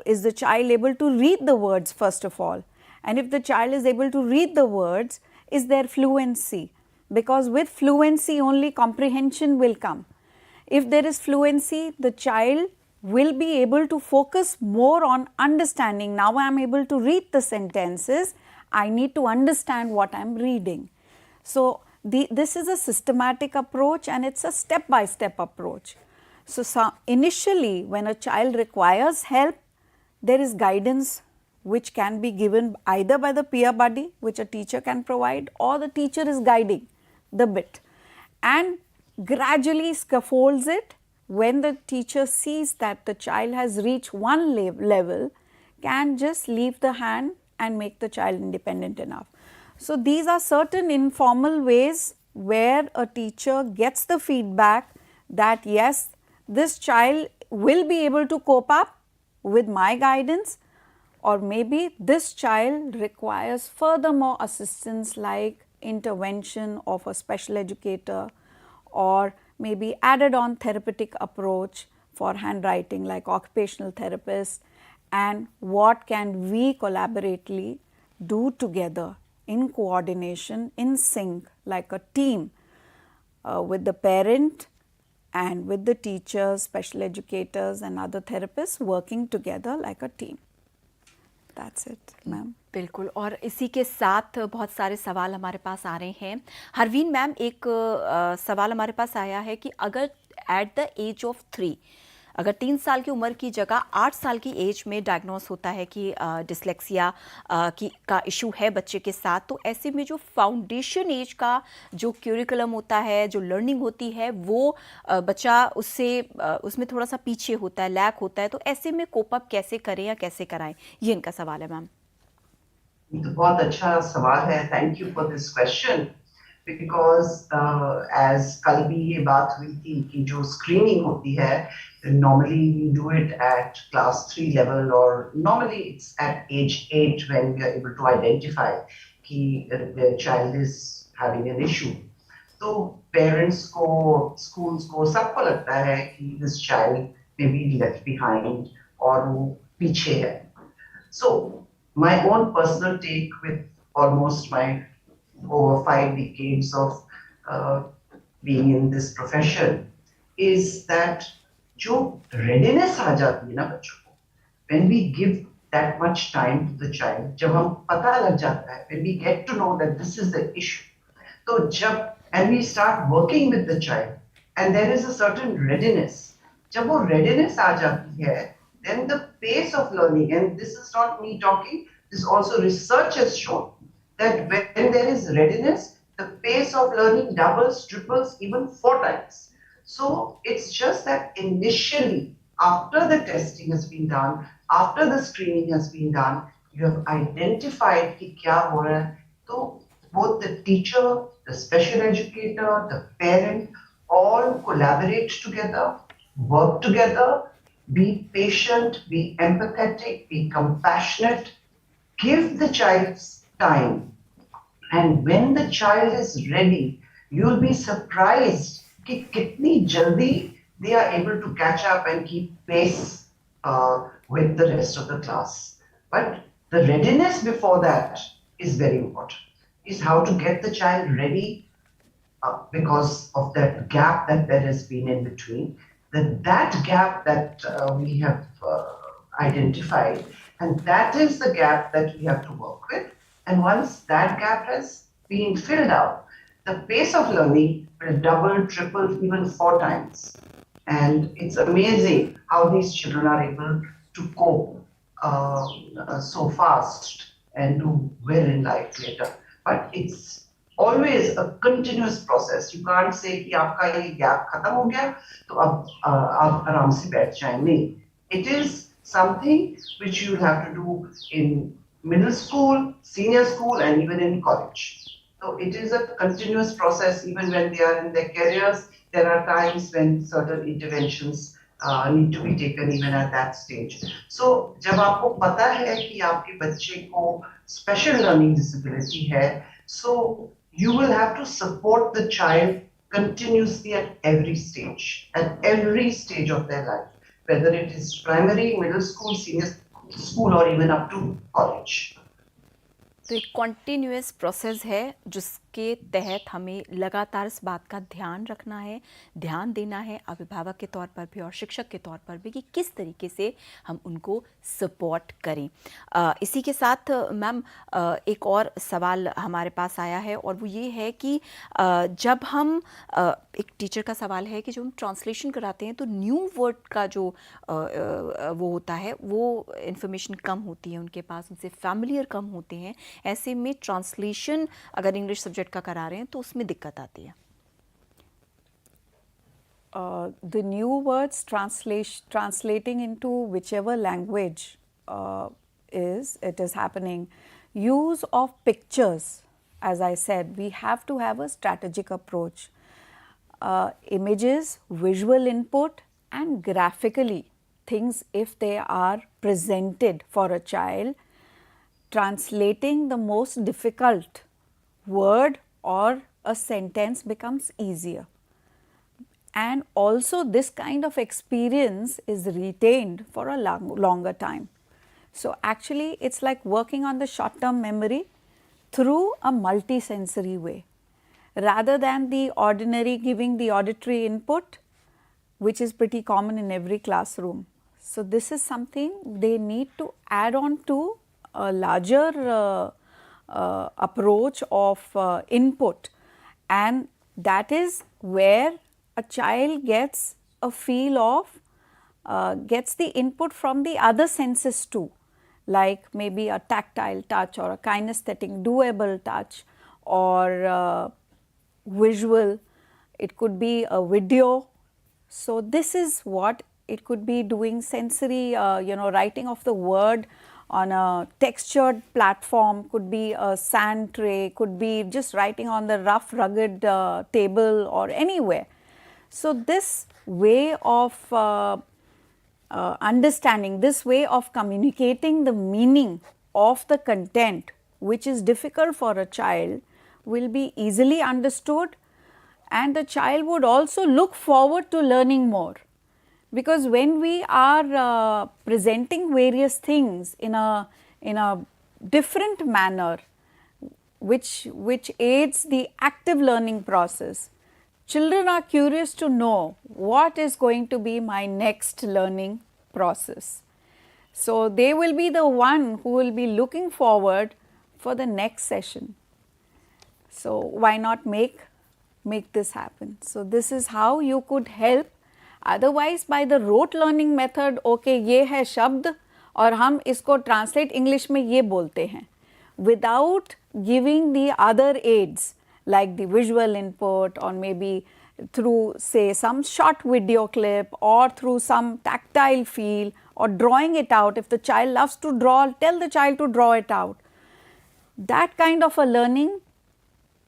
Is the child able to read the words first of all? And if the child is able to read the words, is there fluency? Because with fluency only comprehension will come. If there is fluency, the child will be able to focus more on understanding. Now I am able to read the sentences, I need to understand what I am reading. So, this is a systematic approach and it is a step-by-step approach. So, initially when a child requires help, there is guidance which can be given either by the peer buddy, which a teacher can provide, or the teacher is guiding the bit, and gradually scaffolds it. When the teacher sees that the child has reached one level, can just leave the hand and make the child independent enough. So, these are certain informal ways where a teacher gets the feedback that yes, this child will be able to cope up with my guidance, or maybe this child requires furthermore assistance like intervention of a special educator, or maybe added on therapeutic approach for handwriting like occupational therapists, and what can we collaboratively do together in coordination, in sync, like a team with the parent and with the teachers, special educators and other therapists working together like a team. That's it, ma'am. बिल्कुल, और इसी के साथ बहुत सारे सवाल हमारे पास आ रहे हैं। हरवीन मैम, एक सवाल हमारे पास आया है कि अगर एट द एज ऑफ 3 अगर 3 साल की उम्र की जगह 8 साल की एज में डायग्नोस होता है कि डिसलेक्सिया का इशू है बच्चे के साथ, तो ऐसे में जो फाउंडेशन एज का जो क्यूरिकुलम होता है, जो लर्निंग होती है, वो बच्चा उसमें थोड़ा सा पीछे होता है, लैक होता है। तो ऐसे में कोप अप कैसे करें या कैसे कराएं, ये इनका सवाल है मैम। ये तो बहुत अच्छा सवाल है, thank you for this question. Because as कल भी ये बात हुई थी कि जो स्क्रीनिंग होती है, normally we do it at class 3 level, or normally it's at age 8 when we are able to identify कि the child is having an issue. तो पेरेंट्स को, स्कूल्स को, सबको लगता है कि this child may be left behind और वो पीछे है. So my own personal take with almost my over 5 decades of being in this profession is that जो readiness आ जाती है ना बच्चों को, when we give that much time to the child, जब हम पता लग जाता है, when we get to know that this is the issue, तो जब and we start working with the child and there is a certain readiness, जब वो readiness आ जाती है, then the pace of learning, and this is not me talking, this also research has shown that when there is readiness, the pace of learning doubles, triples, even 4 times. So it's just that initially, after the testing has been done, after the screening has been done, you have identified कि क्या हो रहा है, तो both the teacher, the special educator, the parent, all collaborate together, work together, be patient, be empathetic, be compassionate, give the child time. And when the child is ready, you'll be surprised कि कितनी जल्दी they are able to catch up and keep pace with the rest of the class. But the readiness before that is very important. Is how to get the child ready because of that gap that there has been in between. That gap that we have identified, and that is the gap that we have to work with. And once that gap has been filled out, the pace of learning will double, triple, even 4 times. And it's amazing how these children are able to cope so fast and do well in life later. But it's always a continuous process. You can't say कि आपका ये gap खत्म हो गया तो अब आप आराम से बैठ जाएं. नहीं. It is something which you have to do in middle school, senior school, and even in college. So it is a continuous process. Even when they are in their careers, there are times when certain interventions need to be taken even at that stage. So जब आपको पता है कि आपके बच्चे को special learning disability है, so you will have to support the child continuously at every stage of their life, whether it is primary, middle school, senior school, or even up to college. तो एक continuous process है जिसके तहत हमें लगातार इस बात का ध्यान रखना है, ध्यान देना है अभिभावक के तौर पर भी और शिक्षक के तौर पर भी कि किस तरीके से हम उनको सपोर्ट करें। इसी के साथ मैम एक और सवाल हमारे पास आया है और वो ये है कि जब हम एक टीचर का सवाल है कि जब हम ट्रांसलेशन कराते हैं तो न्यू वर्ड का जो वो होता है वो इन्फॉर्मेशन कम होती है उनके पास, उनसे फैमिलियर कम होते हैं। ऐसे में ट्रांसलेशन अगर इंग्लिश सब्जेक्ट का करा रहे हैं तो उसमें दिक्कत आती है। The new words translating into whichever language it is happening. Use of pictures, as I said, we have to have a strategic approach. Images, visual input, and graphically things, if they are presented for a child, translating the most difficult word or a sentence becomes easier. And also this kind of experience is retained for a longer time. So actually it's like working on the short term memory through a multisensory way, rather than the ordinary giving the auditory input, which is pretty common in every classroom. So this is something they need to add on to a larger approach of input, and that is where a child gets a feel of gets the input from the other senses too, like maybe a tactile touch or a kinesthetic doable touch or visual, it could be a video. So this is what it could be doing: sensory, writing of the word on a textured platform, could be a sand tray, could be just writing on the rough rugged table or anywhere. So this way of understanding, this way of communicating the meaning of the content, which is difficult for a child, will be easily understood, and the child would also look forward to learning more. Because when we are presenting various things in a different manner, which aids the active learning process, children are curious to know what is going to be my next learning process. So they will be the one who will be looking forward for the next session. So why not make this happen? So this is how you could help. Otherwise by the rote learning method, okay, ये है शब्द और हम इसको translate English में ये बोलते हैं, without giving the other aids like the visual input, or maybe through say some short video clip or through some tactile feel, or drawing it out. If the child loves to draw, tell the child to draw it out. That kind of a learning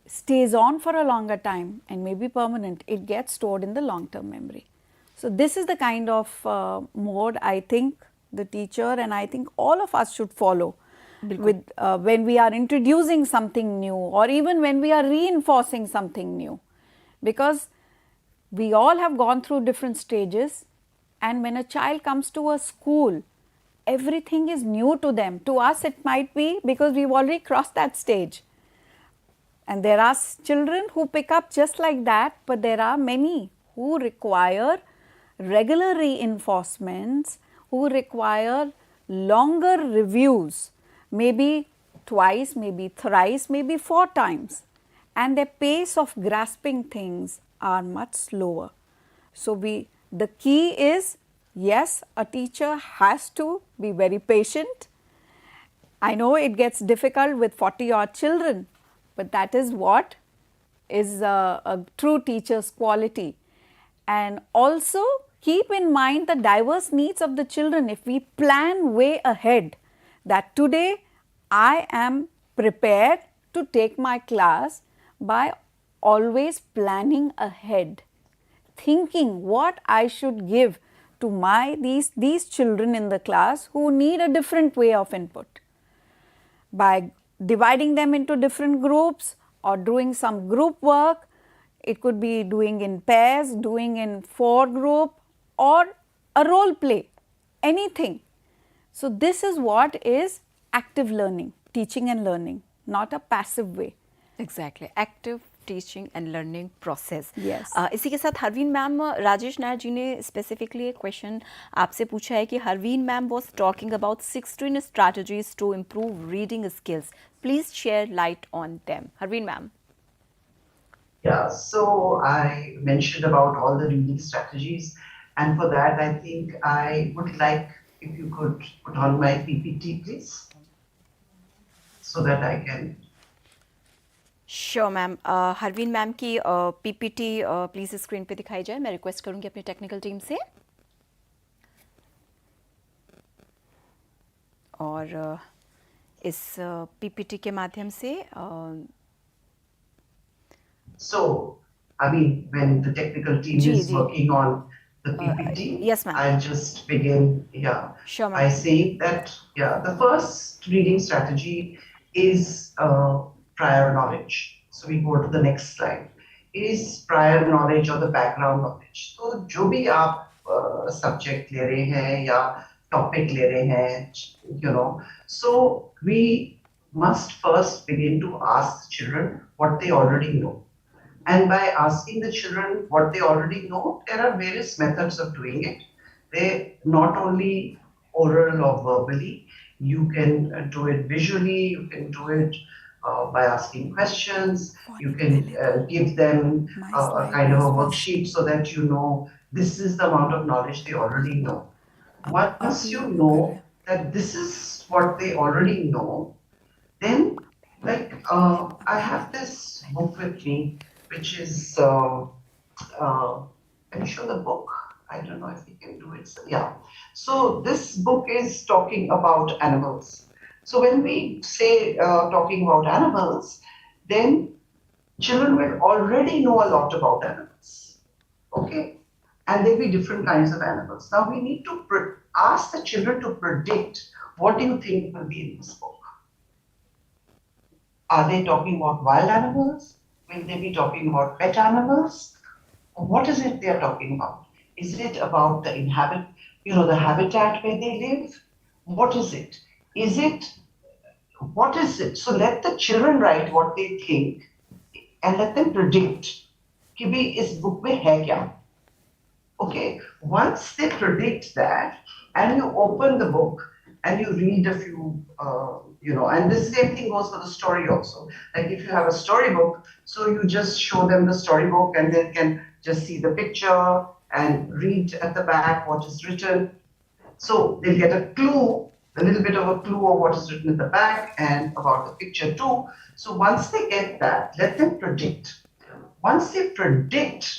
stays on for a longer time and may be permanent. It gets stored in the long term memory. So this is the kind of mode I think the teacher and I think all of us should follow with when we are introducing something new, or even when we are reinforcing something new, because we all have gone through different stages, and when a child comes to a school, everything is new to them. To us it might be because we've already crossed that stage, and there are children who pick up just like that, but there are many who require regular reinforcements, who require longer reviews, maybe twice, maybe thrice, maybe 4 times, and their pace of grasping things are much slower. So the key is, yes, a teacher has to be very patient. I know it gets difficult with 40 odd children, but that is what is a true teacher's quality. And also keep in mind the diverse needs of the children. If we plan way ahead that today I am prepared to take my class by always planning ahead, thinking what I should give to these children in the class who need a different way of input, by dividing them into different groups or doing some group work. It could be doing in pairs, doing in 4 group, or a role play, anything. So this is what is active learning, teaching and learning, not a passive way. Exactly, active teaching and learning process. Yes. इसी के साथ Harveen ma'am, Rajesh Nair जी ने specifically एक question आपसे पूछा है कि Harveen ma'am was talking about 16 strategies to improve reading skills. Please share light on them. Harveen ma'am. Yeah, so I mentioned about all the reading strategies, and for that I think I would like if you could put on my PPT please, so that I can. Sure ma'am, Harveen ma'am की PPT please screen पे दिखाई जाए. मैं request करूंगी अपनी technical team से. और इस पीपीटी के माध्यम से So, I mean, when the technical team is working on the PPT, yes, ma'am. I'll just begin, Sure, by saying that, the first reading strategy is prior knowledge. So we go to the next slide. Is prior knowledge or the background knowledge. So, जो भी आप subject ले रहे हैं या topic ले रहे हैं, so we must first begin to ask the children what they already know. And by asking the children what they already know, there are various methods of doing it. They not only oral or verbally, you can do it visually, you can do it by asking questions, you can give them a kind of a worksheet so that you know this is the amount of knowledge they already know. Once you know that this is what they already know, then I have this book with me, which is can you show the book? I don't know if we can do it. So, yeah. So this book is talking about animals. So when we say talking about animals, then children will already know a lot about animals. Okay? And there'll be different kinds of animals. Now we need to ask the children to predict what do you think will be in this book. Are they talking about wild animals? Will they be talking about pet animals? What is it they are talking about? Is it about the the habitat where they live? What is it? What is it? So let the children write what they think and let them predict कि भी इस book में है क्या? Okay, once they predict that and you open the book and you read a few, and the same thing goes for the story also. Like if you have a storybook, so you just show them the storybook and they can just see the picture and read at the back what is written. So they'll get a clue, a little bit of a clue of what is written at the back and about the picture too. So once they get that, let them predict. Once they predict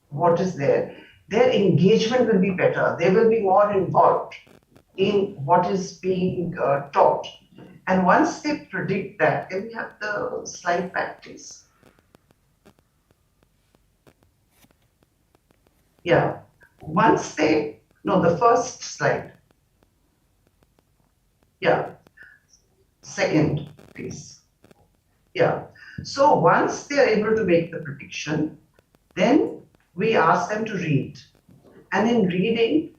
what is there, their engagement will be better. They will be more involved in what is being taught. And once they predict that, can we have the slide back, please? Yeah. The first slide. Yeah. Second, please. Yeah. So once they are able to make the prediction, then we ask them to read. And in reading,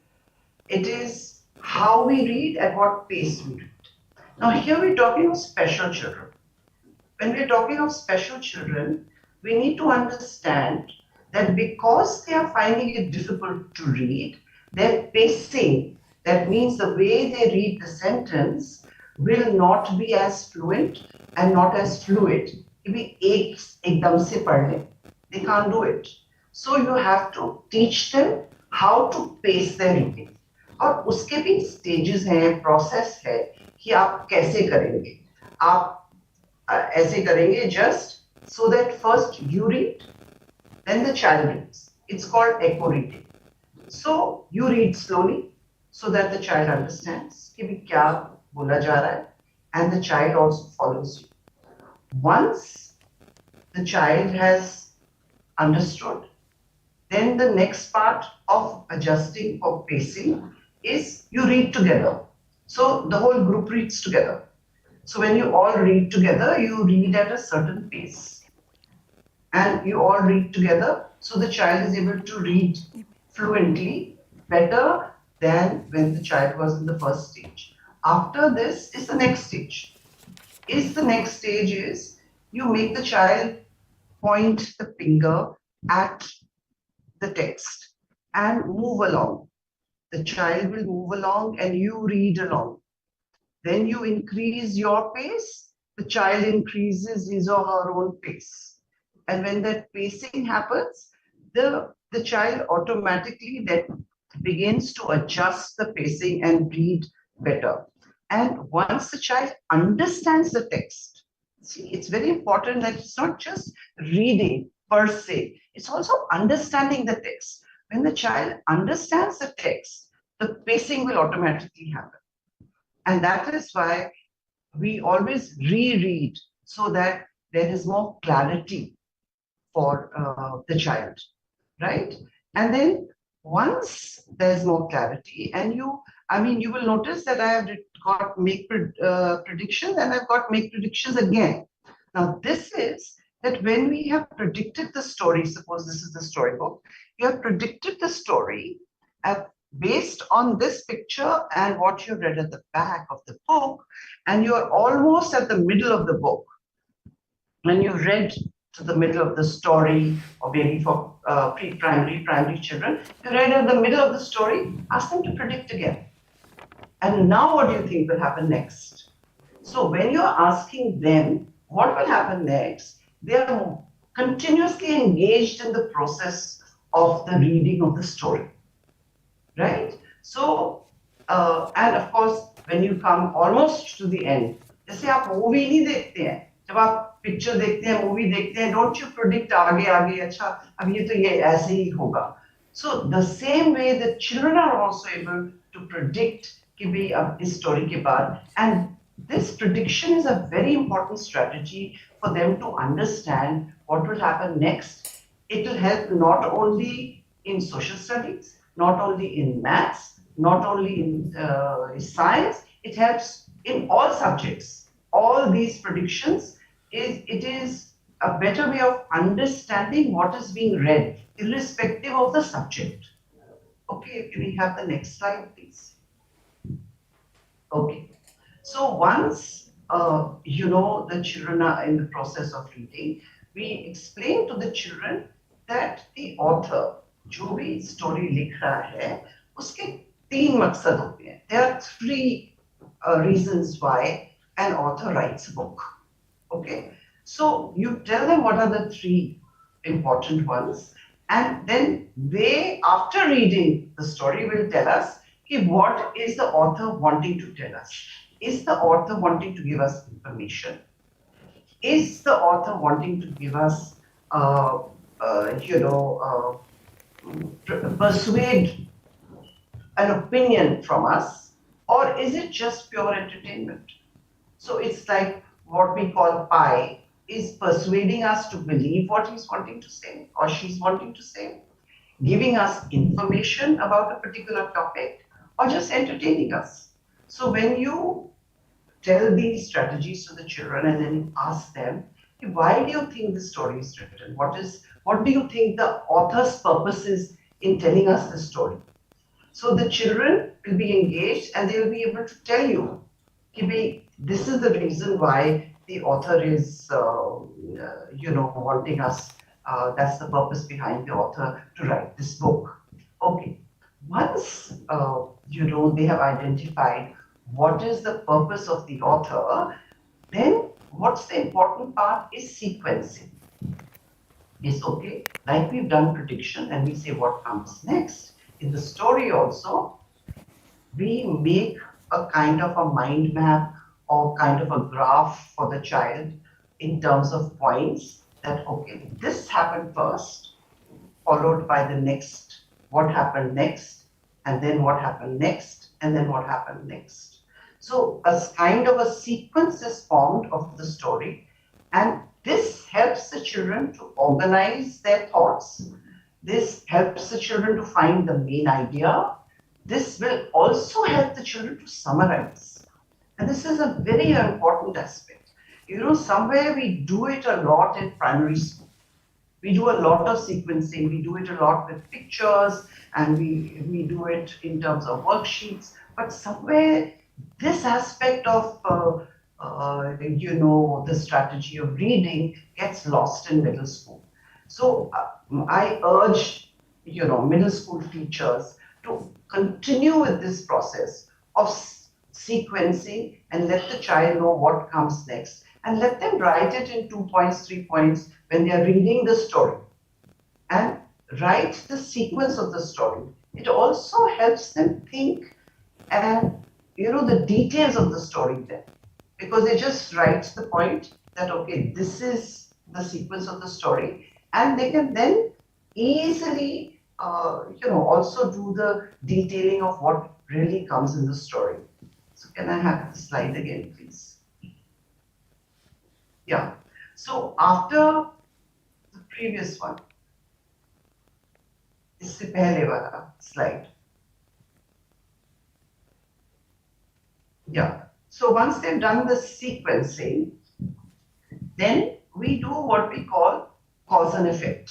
it is how we read at what pace we read. Now here we're talking of special children. When we're talking of special children, we need to understand that because they are finding it difficult to read, their pacing, that means the way they read the sentence, will not be as fluent and not as fluid. They can't do it. So you have to teach them how to pace their reading. और उसके भी stages हैं, process है कि आप कैसे करेंगे. आप ऐसे करेंगे just so that first you read, then the child reads. It's called echo reading. So you read slowly so that the child understands कि भी क्या बोला जा रहा है, and the child also follows you. Once the child has understood, then the next part of adjusting for pacing is you read together. So the whole group reads together. So when you all read together, you read at a certain pace. And you all read together, so the child is able to read fluently better than when the child was in the first stage. After this is the next stage. The next stage is you make the child point the finger at the text and move along. The child will move along and you read along. Then you increase your pace, the child increases his or her own pace. And when that pacing happens, the child automatically then begins to adjust the pacing and read better. And once the child understands the text, see, it's very important that it's not just reading per se, it's also understanding the text. When the child understands the text, the pacing will automatically happen. And that is why we always reread so that there is more clarity for the child, right? And then once there's more clarity, and you will notice that I have got make predictions and I've got make predictions again. Now this is that when we have predicted the story, suppose this is the storybook, you have predicted the story based on this picture and what you read at the back of the book, and you are almost at the middle of the book. When you read to the middle of the story, or maybe for pre-primary, primary children, you read at the middle of the story, ask them to predict again. And now what do you think will happen next? So when you're asking them what will happen next, they are continuously engaged in the process of the reading of the story, right? So, and of course, when you come almost to the end, जैसे आप movie नहीं देखते हैं, जब आप picture देखते हैं, movie देखते हैं, don't you predict आगे आगे अच्छा अब ये तो ये ऐसे ही होगा. So the same way the children are also able to predict कि भाई अब इस story के बाद, and this prediction is a very important strategy for them to understand what will happen next. It will help not only in social studies, not only in maths, not only in science, it helps in all subjects. All these predictions, it is a better way of understanding what is being read, irrespective of the subject. Okay, can we have the next slide, please? Okay, so once the children are in the process of reading, we explain to the children that the author जो भी story लिख रहा है उसके तीन मकसद होते हैं. There are three reasons why an author writes a book. Okay, so you tell them what are the three important ones, and then they, after reading the story, will tell us what is the author wanting to tell us. Is the author wanting to give us information? Is the author wanting to give us, persuade an opinion from us, or is it just pure entertainment? So it's like what we call pie is persuading us to believe what he's wanting to say or she's wanting to say, giving us information about a particular topic, or just entertaining us. So when you tell these strategies to the children and then ask them, why do you think the story is written? What do you think the author's purpose is in telling us the story? So the children will be engaged and they will be able to tell you, this is the reason why the author is, wanting us. That's the purpose behind the author to write this book. Okay, once they have identified what is the purpose of the author, then what's the important part is sequencing. Is okay, like we've done prediction and we say what comes next. In the story also, we make a kind of a mind map or kind of a graph for the child in terms of points that, okay, this happened first, followed by the next, what happened next, and then what happened next, and then what happened next. So a kind of a sequence is formed of the story, and this helps the children to organize their thoughts. This helps the children to find the main idea. This will also help the children to summarize. And this is a very important aspect. Somewhere we do it a lot in primary school. We do a lot of sequencing. We do it a lot with pictures, and we do it in terms of worksheets. But somewhere this aspect of the strategy of reading gets lost in middle school. So I urge, middle school teachers to continue with this process of sequencing and let the child know what comes next, and let them write it in 2 points, 3 points when they are reading the story, and write the sequence of the story. It also helps them think and the details of the story then, because they just write the point that, okay, this is the sequence of the story, and they can then easily, also do the detailing of what really comes in the story. So can I have the slide again, please? Yeah. So after the previous one, इससे पहले वाला slide. Yeah. So once they've done the sequencing, then we do what we call cause and effect.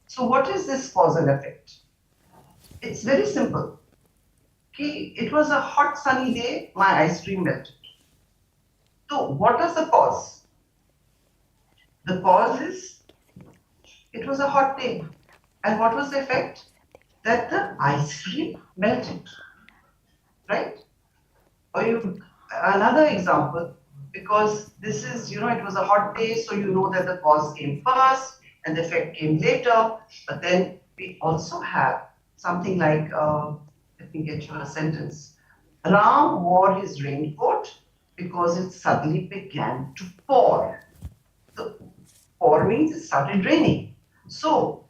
So what is this cause and effect? It's very simple. Okay, it was a hot sunny day, my ice cream melted. So what was the cause? The cause is it was a hot day. And what was the effect? That the ice cream melted. Right? Or another example, because this is, it was a hot day, so you know that the cause came first and the effect came later. But then we also have something like, let me get you a sentence. Ram wore his raincoat because it suddenly began to pour. So, pour means it started raining. So,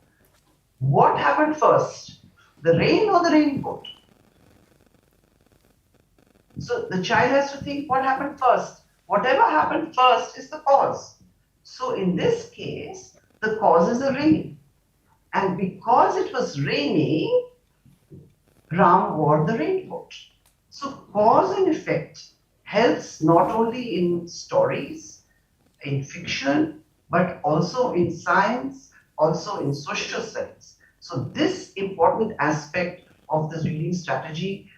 what happened first? The rain or the raincoat? So, the child has to think what happened first. Whatever happened first is the cause. So, in this case, the cause is the rain. And because it was raining, Ram wore the raincoat. So cause and effect helps not only in stories, in fiction, but also in science, also in social studies. So this important aspect of the reading strategy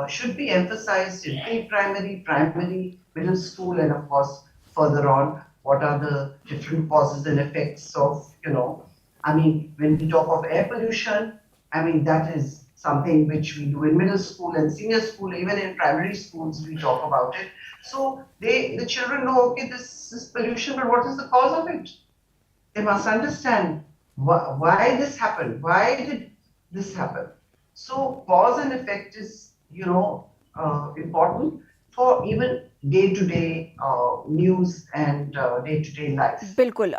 should be emphasized in pre-primary, primary, middle school, and of course further on. What are the different causes and effects of, I mean, when we talk of air pollution, I mean, that is something which we do in middle school and senior school, even in primary schools, we talk about it. So the children know, okay, this is pollution, but what is the cause of it? They must understand why this happened. Why did this happen? So cause and effect is, important for even day-to-day news and day-to-day life. बिल्कुल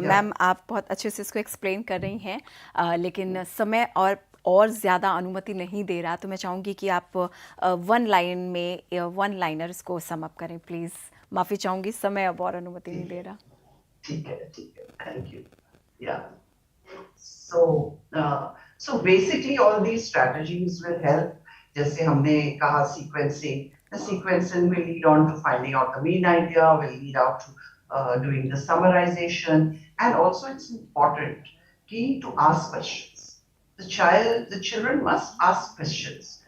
ma'am आप बहुत अच्छे से इसको explain कर रही हैं लेकिन समय और ज़्यादा अनुमति नहीं दे रहा तो मैं चाहूँगी कि आप वन लाइन में वन लाइनर इसको सम अप करें प्लीज़ माफ़ी चाहूँगी समय अब और अनुमति नहीं दे रहा ठीक है थैंक यू या so basically all these strategies will help जैसे हमने कहा sequencing. The sequencing will lead on to finding out the main idea, will lead out to doing the summarization, and also it's important to ask questions. The children must ask questions.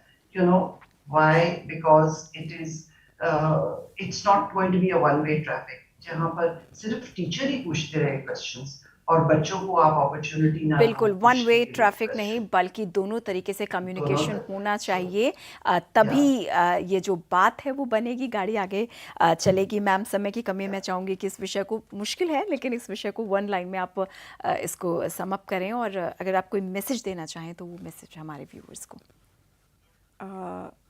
Why? Because it's not going to be a one-way traffic. जहाँ पर सिर्फ teacher ही पूछते रहे questions और बच्चों को आप opportunity ना बिल्कुल वन वे ट्रैफिक नहीं बल्कि दोनों तरीके से कम्युनिकेशन होना चाहिए तभी ये जो बात है वो बनेगी गाड़ी आगे चलेगी मैम समय की कमी मैं चाहूँगी कि इस विषय को मुश्किल है लेकिन इस विषय को वन लाइन में आप इसको सम अप करें और अगर आप कोई मैसेज देना चाहें तो वो मैसेज हमारे व्यूअर्स को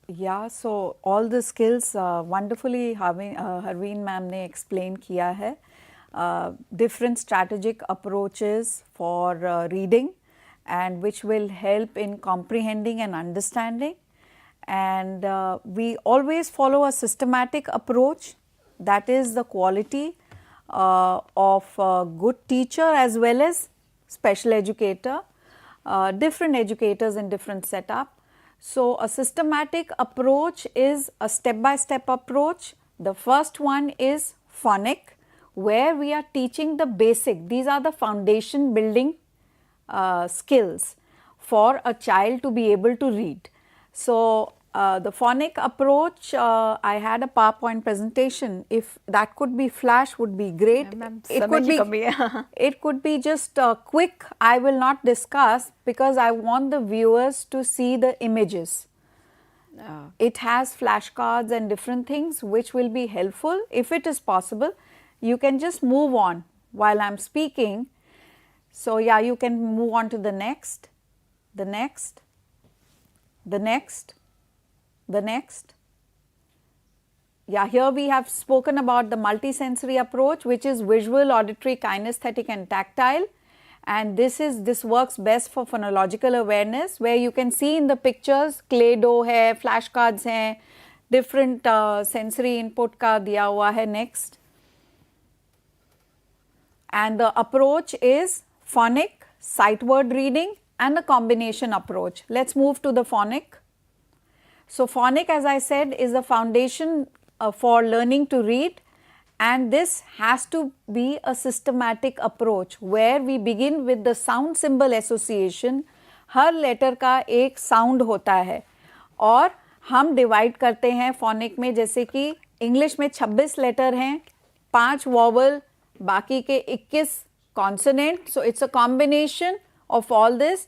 Yeah, so all the skills wonderfully Harveen ma'am ने explain किया है different strategic approaches for reading and which will help in comprehending and understanding and we always follow a systematic approach that is the quality of a good teacher as well as special educator, different educators in different setup. So, a systematic approach is a step-by-step approach. The first one is phonic, where we are teaching the basic. These are the foundation building skills for a child to be able to read. So, the phonic approach, I had a PowerPoint presentation. If that could be flash, would be great. It could be just quick. I will not discuss because I want the viewers to see the images. It has flashcards and different things which will be helpful. If it is possible, you can just move on while I am speaking. So, yeah, you can move on to the next, the next, the next. The next. Yeah, here we have spoken about the multisensory approach which is visual, auditory, kinesthetic and tactile and this works best for phonological awareness where you can see in the pictures clay dough hai, flashcards hai, different sensory input ka diya hua hai next. And the approach is phonic, sight word reading and the combination approach. Let's move to the phonic. So, phonic as I said is the foundation for learning to read and this has to be a systematic approach where we begin with the sound symbol association. हर letter का एक sound होता है और हम divide करते हैं phonic में जैसे कि इंग्लिश में 26 लेटर हैं 5 वॉवल बाकी के 21 consonant. So, it's a combination of all this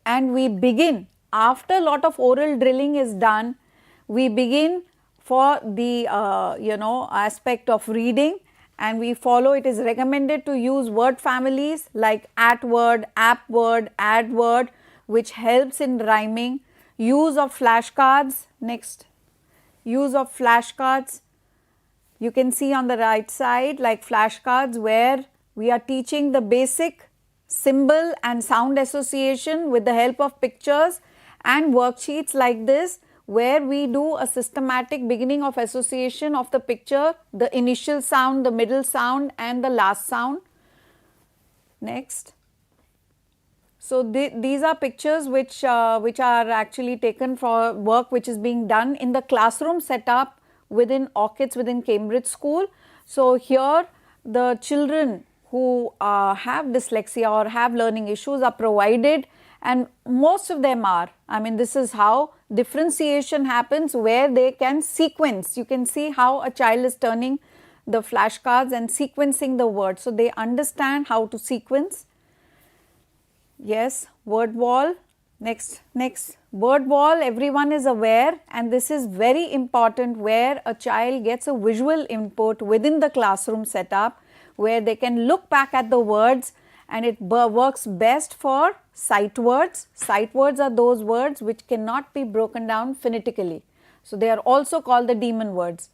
and we begin. After a lot of oral drilling is done, we begin for the aspect of reading and we follow. It is recommended to use word families like at word, app word, add word, which helps in rhyming. Use of flashcards. Next, use of flashcards. You can see on the right side like flashcards where we are teaching the basic symbol and sound association with the help of pictures, and worksheets like this where we do a systematic beginning of association of the picture, the initial sound, the middle sound and the last sound. Next. So, these are pictures which are actually taken for work which is being done in the classroom setup within Orchids within Cambridge School. So, here the children who have dyslexia or have learning issues are provided, and most of them are. I mean, this is how differentiation happens, where they can sequence. You can see how a child is turning the flashcards and sequencing the words. So, they understand how to sequence. Yes, word wall. Next, word wall, everyone is aware, and this is very important where a child gets a visual input within the classroom setup, where they can look back at the words, and it works best for sight words. Sight words are those words which cannot be broken down phonetically. So, they are also called the demon words.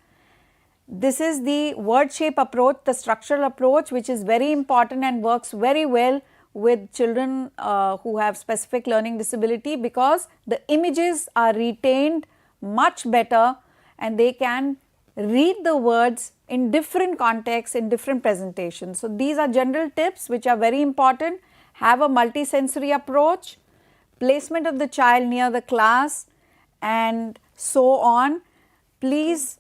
This is the word shape approach, the structural approach, which is very important and works very well with children who have specific learning disability, because the images are retained much better and they can read the words in different contexts, in different presentations. So, these are general tips which are very important. Have a multisensory approach, placement of the child near the class and so on. Please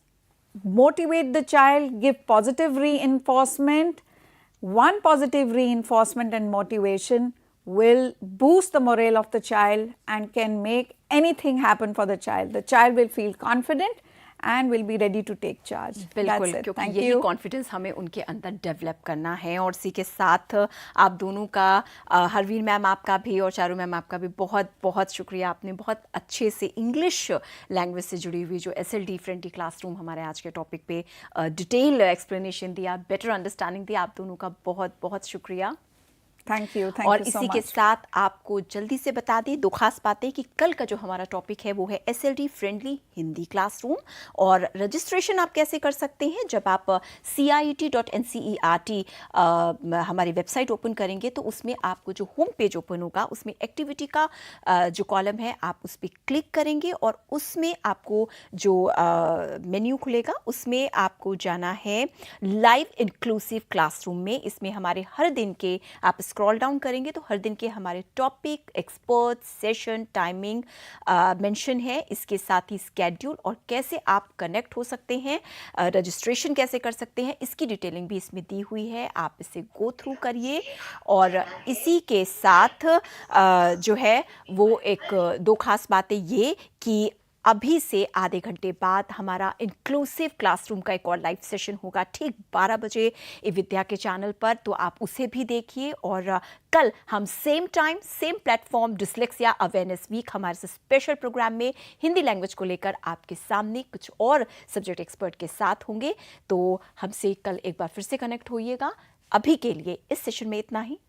motivate the child, give positive reinforcement. One positive reinforcement and motivation will boost the morale of the child and can make anything happen for the child. The child will feel confident and will be ready to take charge. बिल्कुल, क्योंकि यही confidence हमें उनके अंदर develop करना है। और इसी के साथ आप दोनों का, हरवीर मैम आपका भी और चारू मैम आपका भी बहुत बहुत शुक्रिया। आपने बहुत अच्छे से इंग्लिश लैंग्वेज से जुड़ी हुई जो SLD फ्रेंडली क्लासरूम हमारे आज के टॉपिक पे डिटेल एक्सप्लेनेशन दिया, बेटर अंडरस्टैंडिंग दी। आप दोनों का बहुत बहुत शुक्रिया। थैंक यू और इसी के साथ आपको जल्दी से बता दें दो खास बातें कि कल का जो हमारा टॉपिक है वो है SLD फ्रेंडली हिंदी क्लासरूम। और रजिस्ट्रेशन आप कैसे कर सकते हैं, जब आप CIET.NCERT हमारी वेबसाइट ओपन करेंगे तो उसमें आपको जो होम पेज ओपन होगा उसमें एक्टिविटी का जो कॉलम है आप उस पर क्लिक करेंगे और उसमें आपको जो मेन्यू खुलेगा उसमें आपको जाना है लाइव इंक्लूसिव क्लासरूम में। इसमें हमारे हर दिन के आप स्क्रॉल डाउन करेंगे तो हर दिन के हमारे topic, expert, session, timing mention है। इसके साथ ही स्केड्यूल और कैसे आप कनेक्ट हो सकते हैं, रजिस्ट्रेशन कैसे कर सकते हैं, इसकी डिटेलिंग भी इसमें दी हुई है। आप इसे गो थ्रू करिए। और इसी के साथ जो है वो एक दो खास बातें ये कि अभी से आधे घंटे बाद हमारा इंक्लूसिव क्लासरूम का एक और लाइव सेशन होगा ठीक 12 बजे eVidya के चैनल पर, तो आप उसे भी देखिए। और कल हम same time same platform dyslexia awareness week हमारे स्पेशल प्रोग्राम में हिंदी लैंग्वेज को लेकर आपके सामने कुछ और सब्जेक्ट एक्सपर्ट के साथ होंगे। तो हमसे कल एक बार फिर से कनेक्ट होइएगा। अभी के लिए इस सेशन में इतना ही।